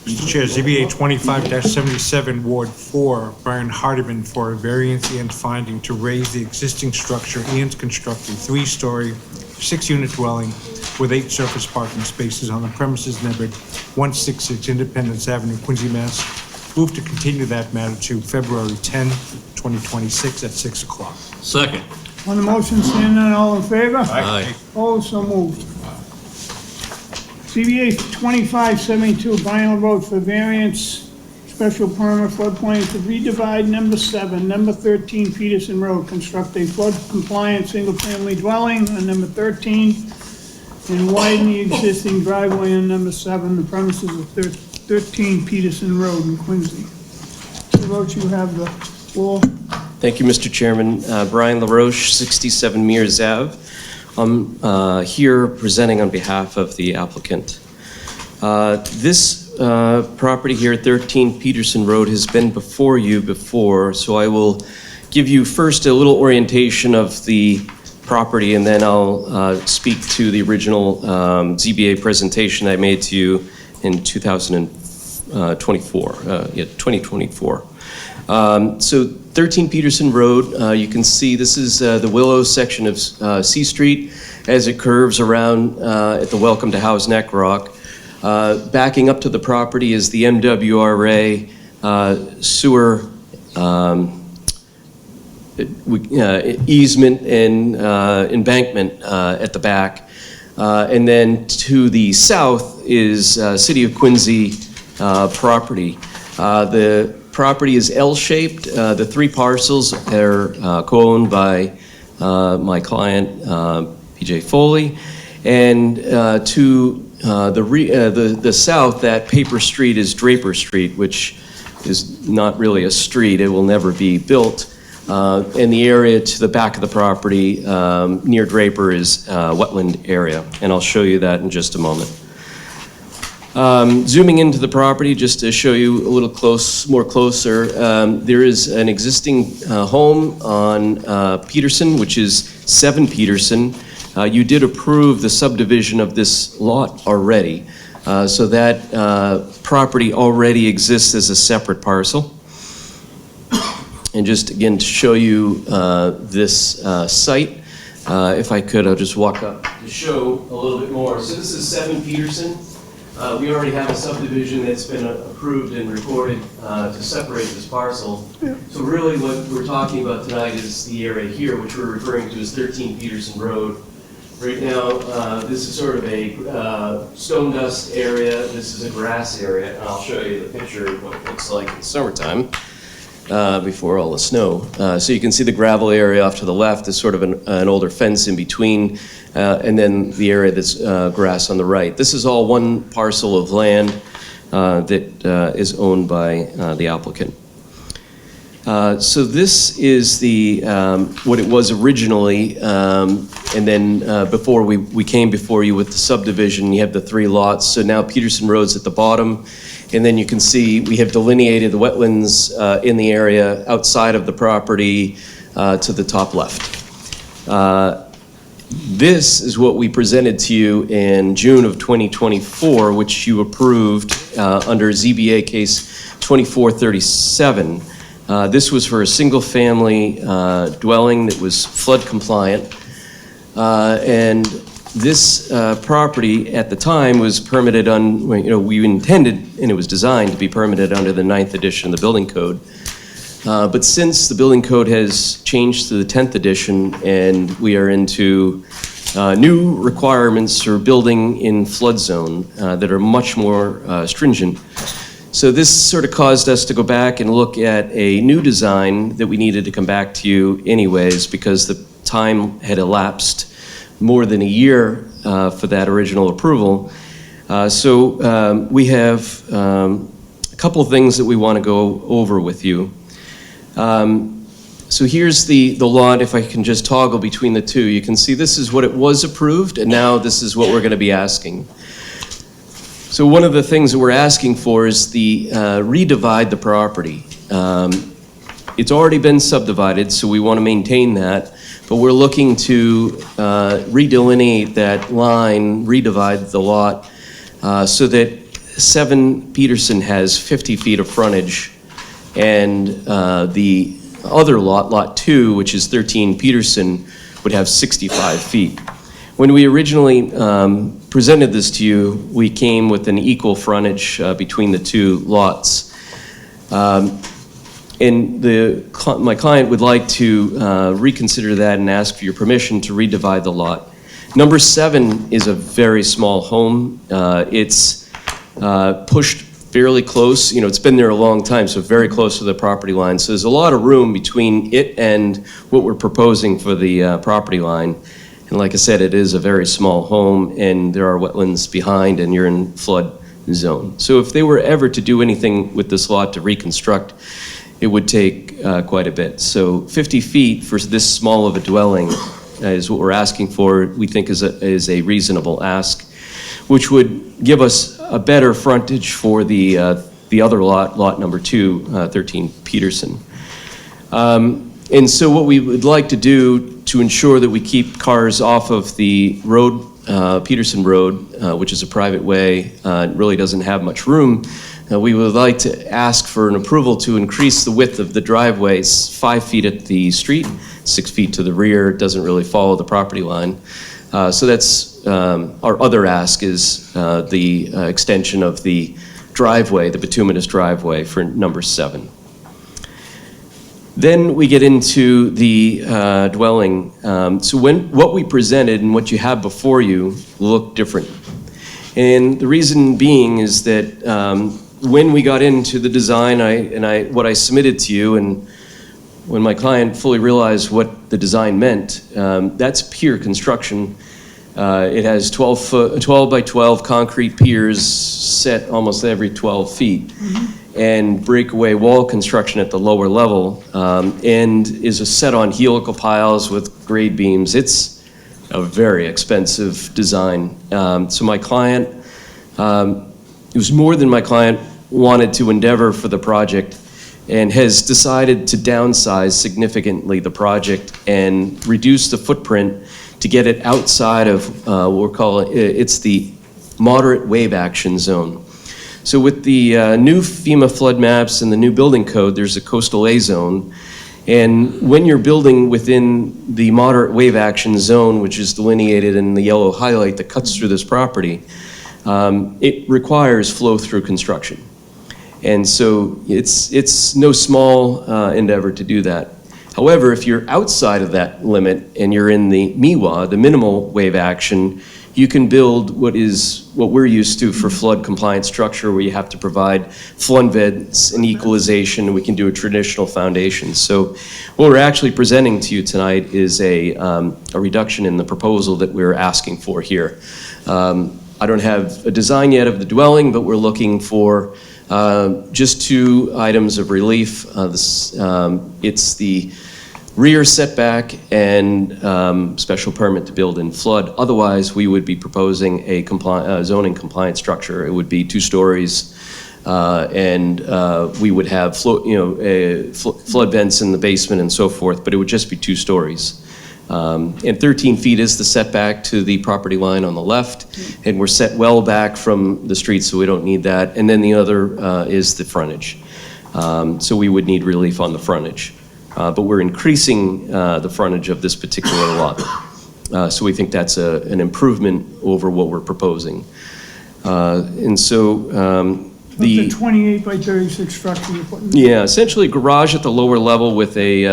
Mr. Chair, ZBA 25-77, Ward 4, Brian Hardiman for a variance and finding to raise the existing structure and construct a 3-story, 6-unit dwelling with 8 surface parking spaces on the premises numbered 166 Independence Avenue, Quincy, Mass. Move to continue that matter to February 10, 2026 at 6 o'clock. Second. On the motion, seeing none, all in favor? Aye. Opposed, so moved. CBA 2572, Vinyl Road for variance, special permit floodplain to redivide number 7, number 13 Peterson Road, construct a flood-compliant single-family dwelling on number 13, and widen the existing driveway on number 7, the premises of 13 Peterson Road in Quincy. Mr. Roach, you have the floor. Thank you, Mr. Chairman. Brian LaRoche, 67 Mears Ave. I'm here presenting on behalf of the applicant. This property here, 13 Peterson Road, has been before you before, so I will give you first a little orientation of the property, and then I'll speak to the original ZBA presentation I made to you in 2024. So 13 Peterson Road, you can see this is the Willow section of C Street as it curves around at the Welcome to Howe's Neck Rock. Backing up to the property is the MWRA sewer easement and embankment at the back. And then to the south is City of Quincy property. The property is L-shaped. The 3 parcels are co-owned by my client, PJ Foley. And to the south, that paper street is Draper Street, which is not really a street. It will never be built. And the area to the back of the property near Draper is wetland area, and I'll show you that in just a moment. Zooming into the property, just to show you a little more closer, there is an existing home on Peterson, which is 7 Peterson. You did approve the subdivision of this lot already, so that property already exists as a separate parcel. And just again to show you this site, if I could, I'll just walk up to show a little bit more. So this is 7 Peterson. We already have a subdivision that's been approved and recorded to separate this parcel. So really what we're talking about tonight is the area here, which we're referring to as 13 Peterson Road. Right now, this is sort of a stone dust area. This is a grass area, and I'll show you the picture of what it looks like in the summertime before all the snow. So you can see the gravel area off to the left is sort of an older fence in between, and then the area that's grass on the right. This is all one parcel of land that is owned by the applicant. So this is the what it was originally, and then before we came before you with the subdivision, you have the 3 lots. So now Peterson Road's at the bottom, and then you can see we have delineated the wetlands in the area outside of the property to the top left. This is what we presented to you in June of 2024, which you approved under ZBA case 2437. This was for a single-family dwelling that was flood compliant, and this property at the time was permitted on, we intended, and it was designed to be permitted under the 9th edition of the building code. But since the building code has changed to the 10th edition and we are into new requirements for building in flood zone that are much more stringent. So this sort of caused us to go back and look at a new design that we needed to come back to you anyways, because the time had elapsed more than a year for that original approval. So we have a couple of things that we want to go over with you. So here's the lot. If I can just toggle between the two, you can see this is what it was approved, and now this is what we're going to be asking. So one of the things that we're asking for is the redivide the property. It's already been subdivided, so we want to maintain that, but we're looking to redelineate that line, redivide the lot, so that 7 Peterson has 50 feet of frontage, and the other lot, Lot 2, which is 13 Peterson, would have 65 feet. When we originally presented this to you, we came with an equal frontage between the two lots. And my client would like to reconsider that and ask for your permission to redivide the lot. Number 7 is a very small home. It's pushed fairly close. You know, it's been there a long time, so very close to the property line. So there's a lot of room between it and what we're proposing for the property line. And like I said, it is a very small home, and there are wetlands behind, and you're in flood zone. So if they were ever to do anything with this lot to reconstruct, it would take quite a bit. So 50 feet for this small of a dwelling is what we're asking for. We think is a reasonable ask, which would give us a better frontage for the other lot, lot number 2, 13 Peterson. And so what we would like to do to ensure that we keep cars off of the road, Peterson Road, which is a private way, really doesn't have much room, we would like to ask for an approval to increase the width of the driveways 5 feet at the street, 6 feet to the rear. It doesn't really follow the property line. So that's our other ask is the extension of the driveway, the bituminous driveway for number 7. Then we get into the dwelling. So what we presented and what you have before you look different. And the reason being is that when we got into the design, what I submitted to you, and when my client fully realized what the design meant, that's pier construction. It has 12 by 12 concrete piers set almost every 12 feet. And breakaway wall construction at the lower level, and is set on helical piles with grade beams. It's a very expensive design. So my client, it was more than my client wanted to endeavor for the project, and has decided to downsize significantly the project and reduce the footprint to get it outside of what we're calling, it's the moderate wave action zone. So with the new FEMA flood maps and the new building code, there's a coastal A zone. And when you're building within the moderate wave action zone, which is delineated in the yellow highlight that cuts through this property, it requires flow-through construction. And so it's no small endeavor to do that. However, if you're outside of that limit and you're in the MIWA, the minimal wave action, you can build what we're used to for flood compliant structure, where you have to provide flood vents and equalization, and we can do a traditional foundation. So what we're actually presenting to you tonight is a reduction in the proposal that we're asking for here. I don't have a design yet of the dwelling, but we're looking for just 2 items of relief. It's the rear setback and special permit to build in flood. Otherwise, we would be proposing a zoning compliant structure. It would be 2 stories, and we would have flood vents in the basement and so forth, but it would just be 2 stories. And 13 feet is the setback to the property line on the left, and we're set well back from the street, so we don't need that. And then the other is the frontage. So we would need relief on the frontage. But we're increasing the frontage of this particular lot. So we think that's an improvement over what we're proposing. And so The 28 by 36 structure you're putting? Yeah, essentially garage at the lower level with a,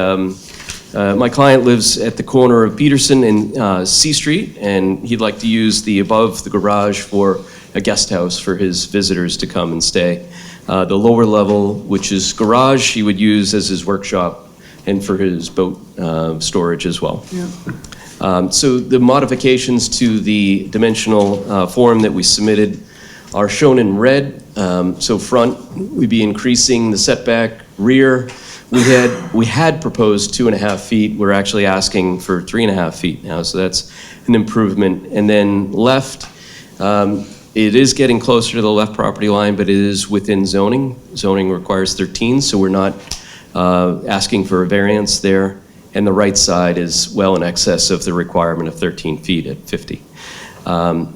my client lives at the corner of Peterson and C Street, and he'd like to use the above the garage for a guest house for his visitors to come and stay. The lower level, which is garage, he would use as his workshop and for his boat storage as well. Yeah. So the modifications to the dimensional form that we submitted are shown in red. So front, we'd be increasing the setback. Rear, we had proposed 2.5 feet. We're actually asking for 3.5 feet now, so that's an improvement. And then left, It is getting closer to the left property line, but it is within zoning. Zoning requires 13, so we're not asking for a variance there. And the right side is well in excess of the requirement of 13 feet at 50.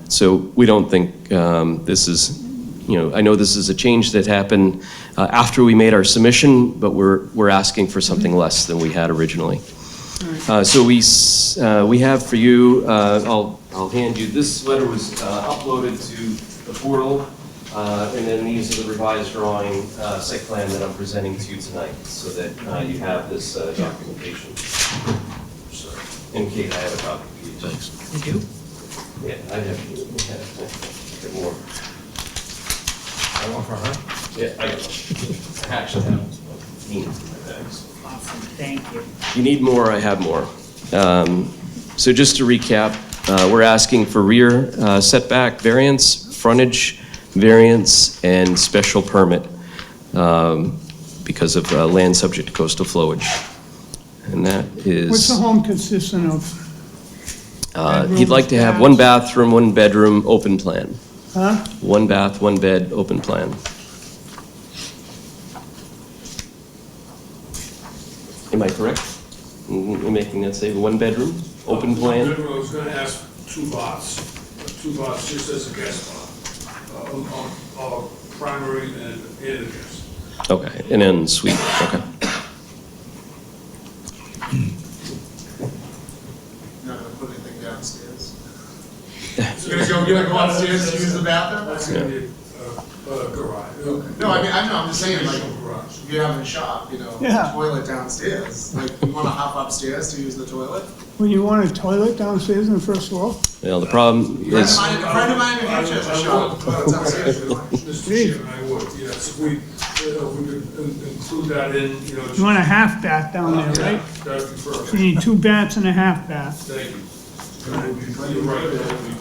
So we don't think this is, I know this is a change that happened after we made our submission, but we're asking for something less than we had originally. So we have for you, I'll hand you, this letter was uploaded to the portal, and then these are the revised drawing site plan that I'm presenting to you tonight, so that you have this documentation. Sorry. And Kate, I have a copy for you. Thanks. You do? Yeah, I have more. I want for her. Yeah, I actually have Nina's in my bags. Awesome, thank you. You need more, I have more. So just to recap, we're asking for rear setback variance, frontage variance, and special permit because of land subject to coastal flowage. And that is... What's the home consisting of? He'd like to have one bathroom, one bedroom, open plan. Huh? One bath, one bed, open plan. Am I correct in making that say one bedroom, open plan? I was gonna ask 2 lots just as a guest lot, primary and a guest. Okay, and then suite, okay. Not gonna put anything downstairs. You're gonna go upstairs to use the bathroom? That's gonna be a garage. No, I'm just saying, like, you're having a shop, Yeah. toilet downstairs. Like, you wanna hop upstairs to use the toilet? When you want a toilet downstairs on the first floor? Well, the problem A is, friend of mine in New Hampshire has a shop, toilet's upstairs. Mr. Chairman, I would, yes, we could include that in, You want a half bath down there, right? That'd be perfect. You need 2 baths and a half bath. Thank you. That would be, you're right, that would be.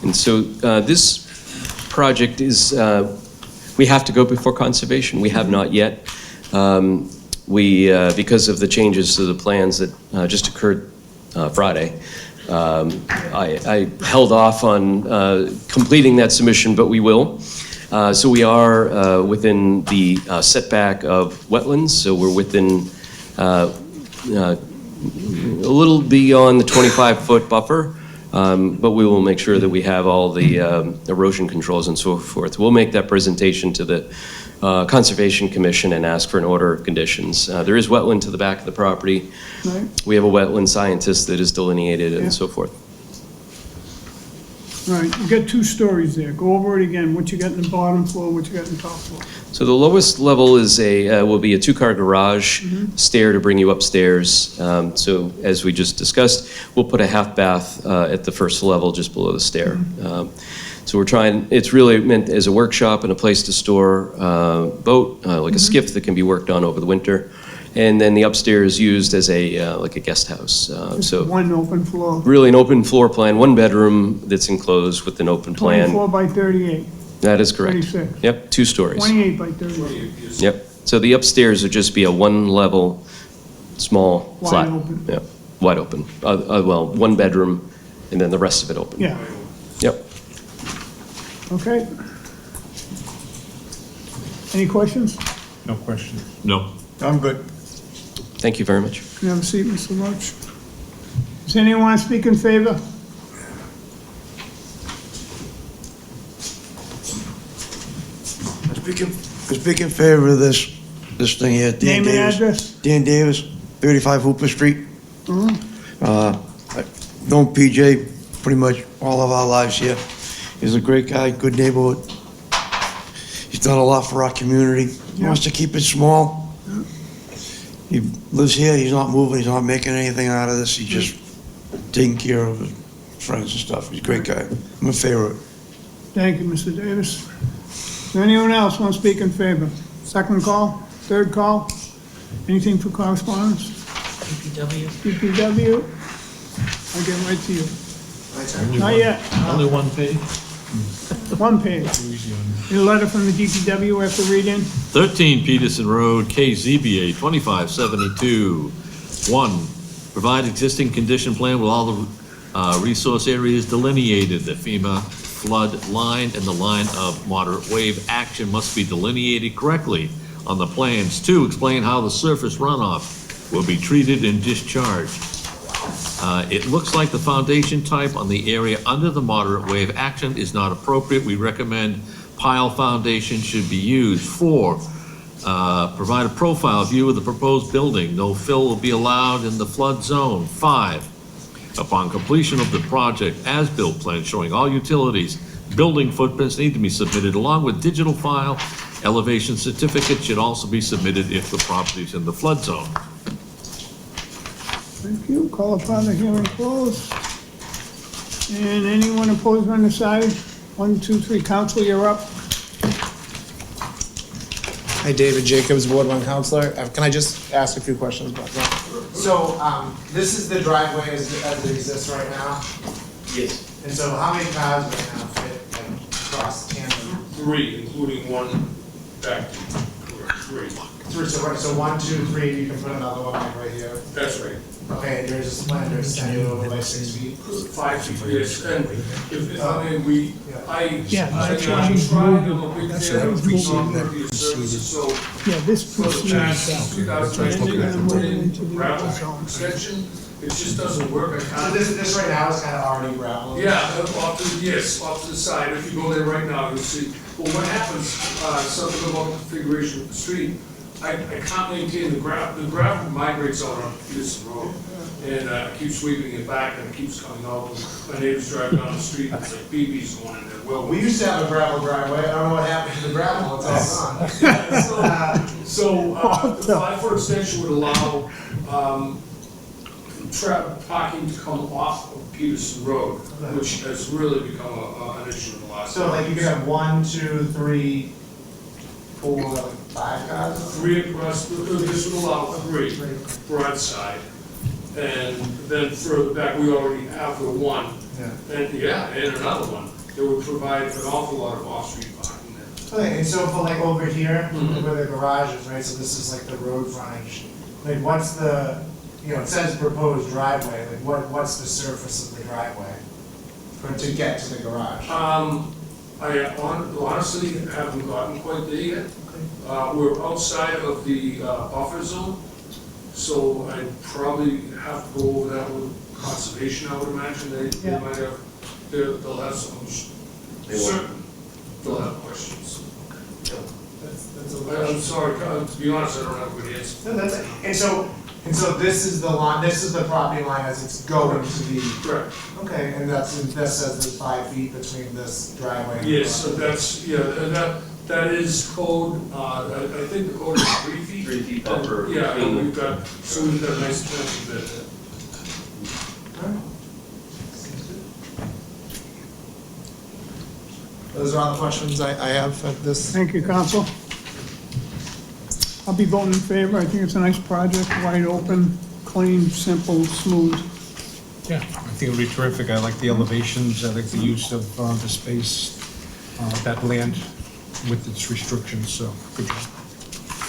and so this project is, we have to go before conservation. We have not yet. Because of the changes to the plans that just occurred Friday, I held off on completing that submission, but we will. So we are within the setback of wetlands, so we're within a little beyond the 25-foot buffer, but we will make sure that we have all the erosion controls and so forth. We'll make that presentation to the Conservation Commission and ask for an order of conditions. There is wetland to the back of the property. Right. We have a wetland scientist that is delineated Yeah. and so forth. All right, you got 2 stories there. Go over it again, what you got in the bottom floor, what you got in the top floor. So the lowest level is will be a 2-car garage, stair to bring you upstairs. So as we just discussed, we'll put a half bath at the first level just below the stair. So we're trying, it's really meant as a workshop and a place to store boat, like a skiff that can be worked on over the winter. And then the upstairs used as like a guest house. So 1 open floor, really an open floor plan, 1 bedroom that's enclosed with an open plan. 24 by 38, That is correct. 36. Yep, 2 stories. 28 by 38. Yep. So the upstairs would just be a 1-level, small, Wide flat. open. Yep, wide open. Well, 1 bedroom, and then the rest of it open. Yeah, Yep. okay. Any questions? No question. No. I'm good. Thank you very much. Can I have a seat, Mr. Roach? Does anyone want to speak in favor? I speak in favor of this thing here. Dan Name and Davis. address? Dan Davis, 35 Hooper Street. I've known PJ pretty much all of our lives here. He's a great guy, good neighborhood. He's done a lot for our community. He wants to keep it small. He lives here, he's not moving, he's not making anything out of this. He's just taking care of his friends and stuff. He's a great guy. I'm in favor of it. Thank you, Mr. Davis. Does anyone else want to speak in favor? Second call, third call? Anything for correspondence? DPW. DPW? I'll get right to you. Not yet. Only 1 page? 1 page. Need a letter from the DPW we have to read in? 13 Peterson Road, KZBA 2572. 1, provide existing condition plan with all the Resource areas delineated, the FEMA flood line and the line of moderate wave action must be delineated correctly on the plans. 2, explain how the surface runoff will be treated and discharged. It looks like the foundation type on the area under the moderate wave action is not appropriate. We recommend pile foundation should be used. 4, provide a profile view of the proposed building. No fill will be allowed in the flood zone. 5, upon completion of the project, as-built plan showing all utilities, building footprints need to be submitted along with digital file. Elevation certificate should also be submitted if the property is in the flood zone. Thank you. Call upon the hearing closed. And anyone opposed or undecided? 1, 2, 3, council, you're up. Hi, David Jacobs, Ward 1 Counselor. Can I just ask a few questions about that? So, this is the driveway as it exists right now? Yes. And so how many cars right now fit across tandem? 3, including one back to 3. So 1, 2, 3, you can put another one like right here? That's right. Okay, and there's a splendor extended over by 6 feet? 5 feet, yes, and if, I mean, I that's what tried, he's I'm a moving. big That's fan what of he's people moving. who do services, so Yeah, this for the proceeds past that. 2019, They're gonna I put move in into the gravel zone. extension, it just doesn't work, I So can't. this right now is kind of already gravel? Yeah, off to the side, if you go there right now, you'll see. Well, what happens, something about the configuration of the street, I can't maintain the gravel migrates out on Peterson Road, and I keep sweeping it back, and it keeps coming out. My neighbors drive down the street, and it's like BB's going in there, well. We used to have a gravel driveway, I don't know what happened to the gravel, it's all gone. So, the 5-foot extension would allow, parking to come off of Peterson Road, which has really become an issue in the last. So like you could have 1, 2, 3, 4, 5 cars? 3 across, this would allow 3 broadside. And then further back, we already have the 1. Yeah. And another one. It would provide an awful lot of off-street parking there. Okay, and so for like over here, where the garage is, right, so this is like the road frontage, like what's the, it says proposed driveway, like what's the surface of the driveway to get to the garage? I honestly haven't gotten quite there yet. We're outside of the buffer zone, so I'd probably have to go over that with conservation, I would imagine. They might have, they'll have some, certain, they'll have questions. I'm sorry, to be honest, I don't have a good answer. No, that's it. And so this is the line, this is the property line as it's going to the. Correct. Okay, and that says there's 5 feet between this driveway and the Yes, so garage. that's, that is code, I think the code is 3 feet. 3 feet buffer. Yeah, and we've got a nice attention there. Those are all the questions I have at this. Thank you, council. I'll be voting in favor. I think it's a nice project, wide open, clean, simple, smooth. Yeah, I think it'll be terrific. I like the elevations, I like the use of the space, that land with its restrictions, so good job.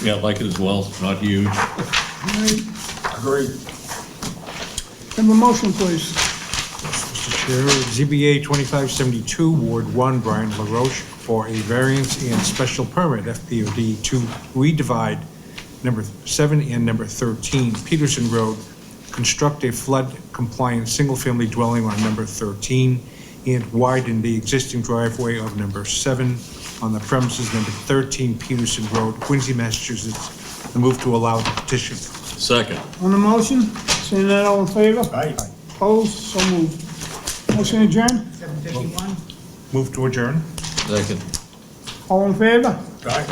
Yeah, I like it as well, not huge. Agreed. Have a motion, please. Mr. Chair, ZBA 2572, Ward 1, Brian LaRoche, for a variance and special permit, FPOD, to redivide number 7 and number 13 Peterson Road, construct a flood-compliant single-family dwelling on number 13, and widen the existing driveway of number 7 on the premises number 13 Peterson Road, Quincy, Massachusetts. I move to allow the petition. Second. On the motion, seeing that, all in favor? Aye. Opposed, so moved. Motion adjourned? 7:51. Move to adjourn. Second. All in favor? Aye.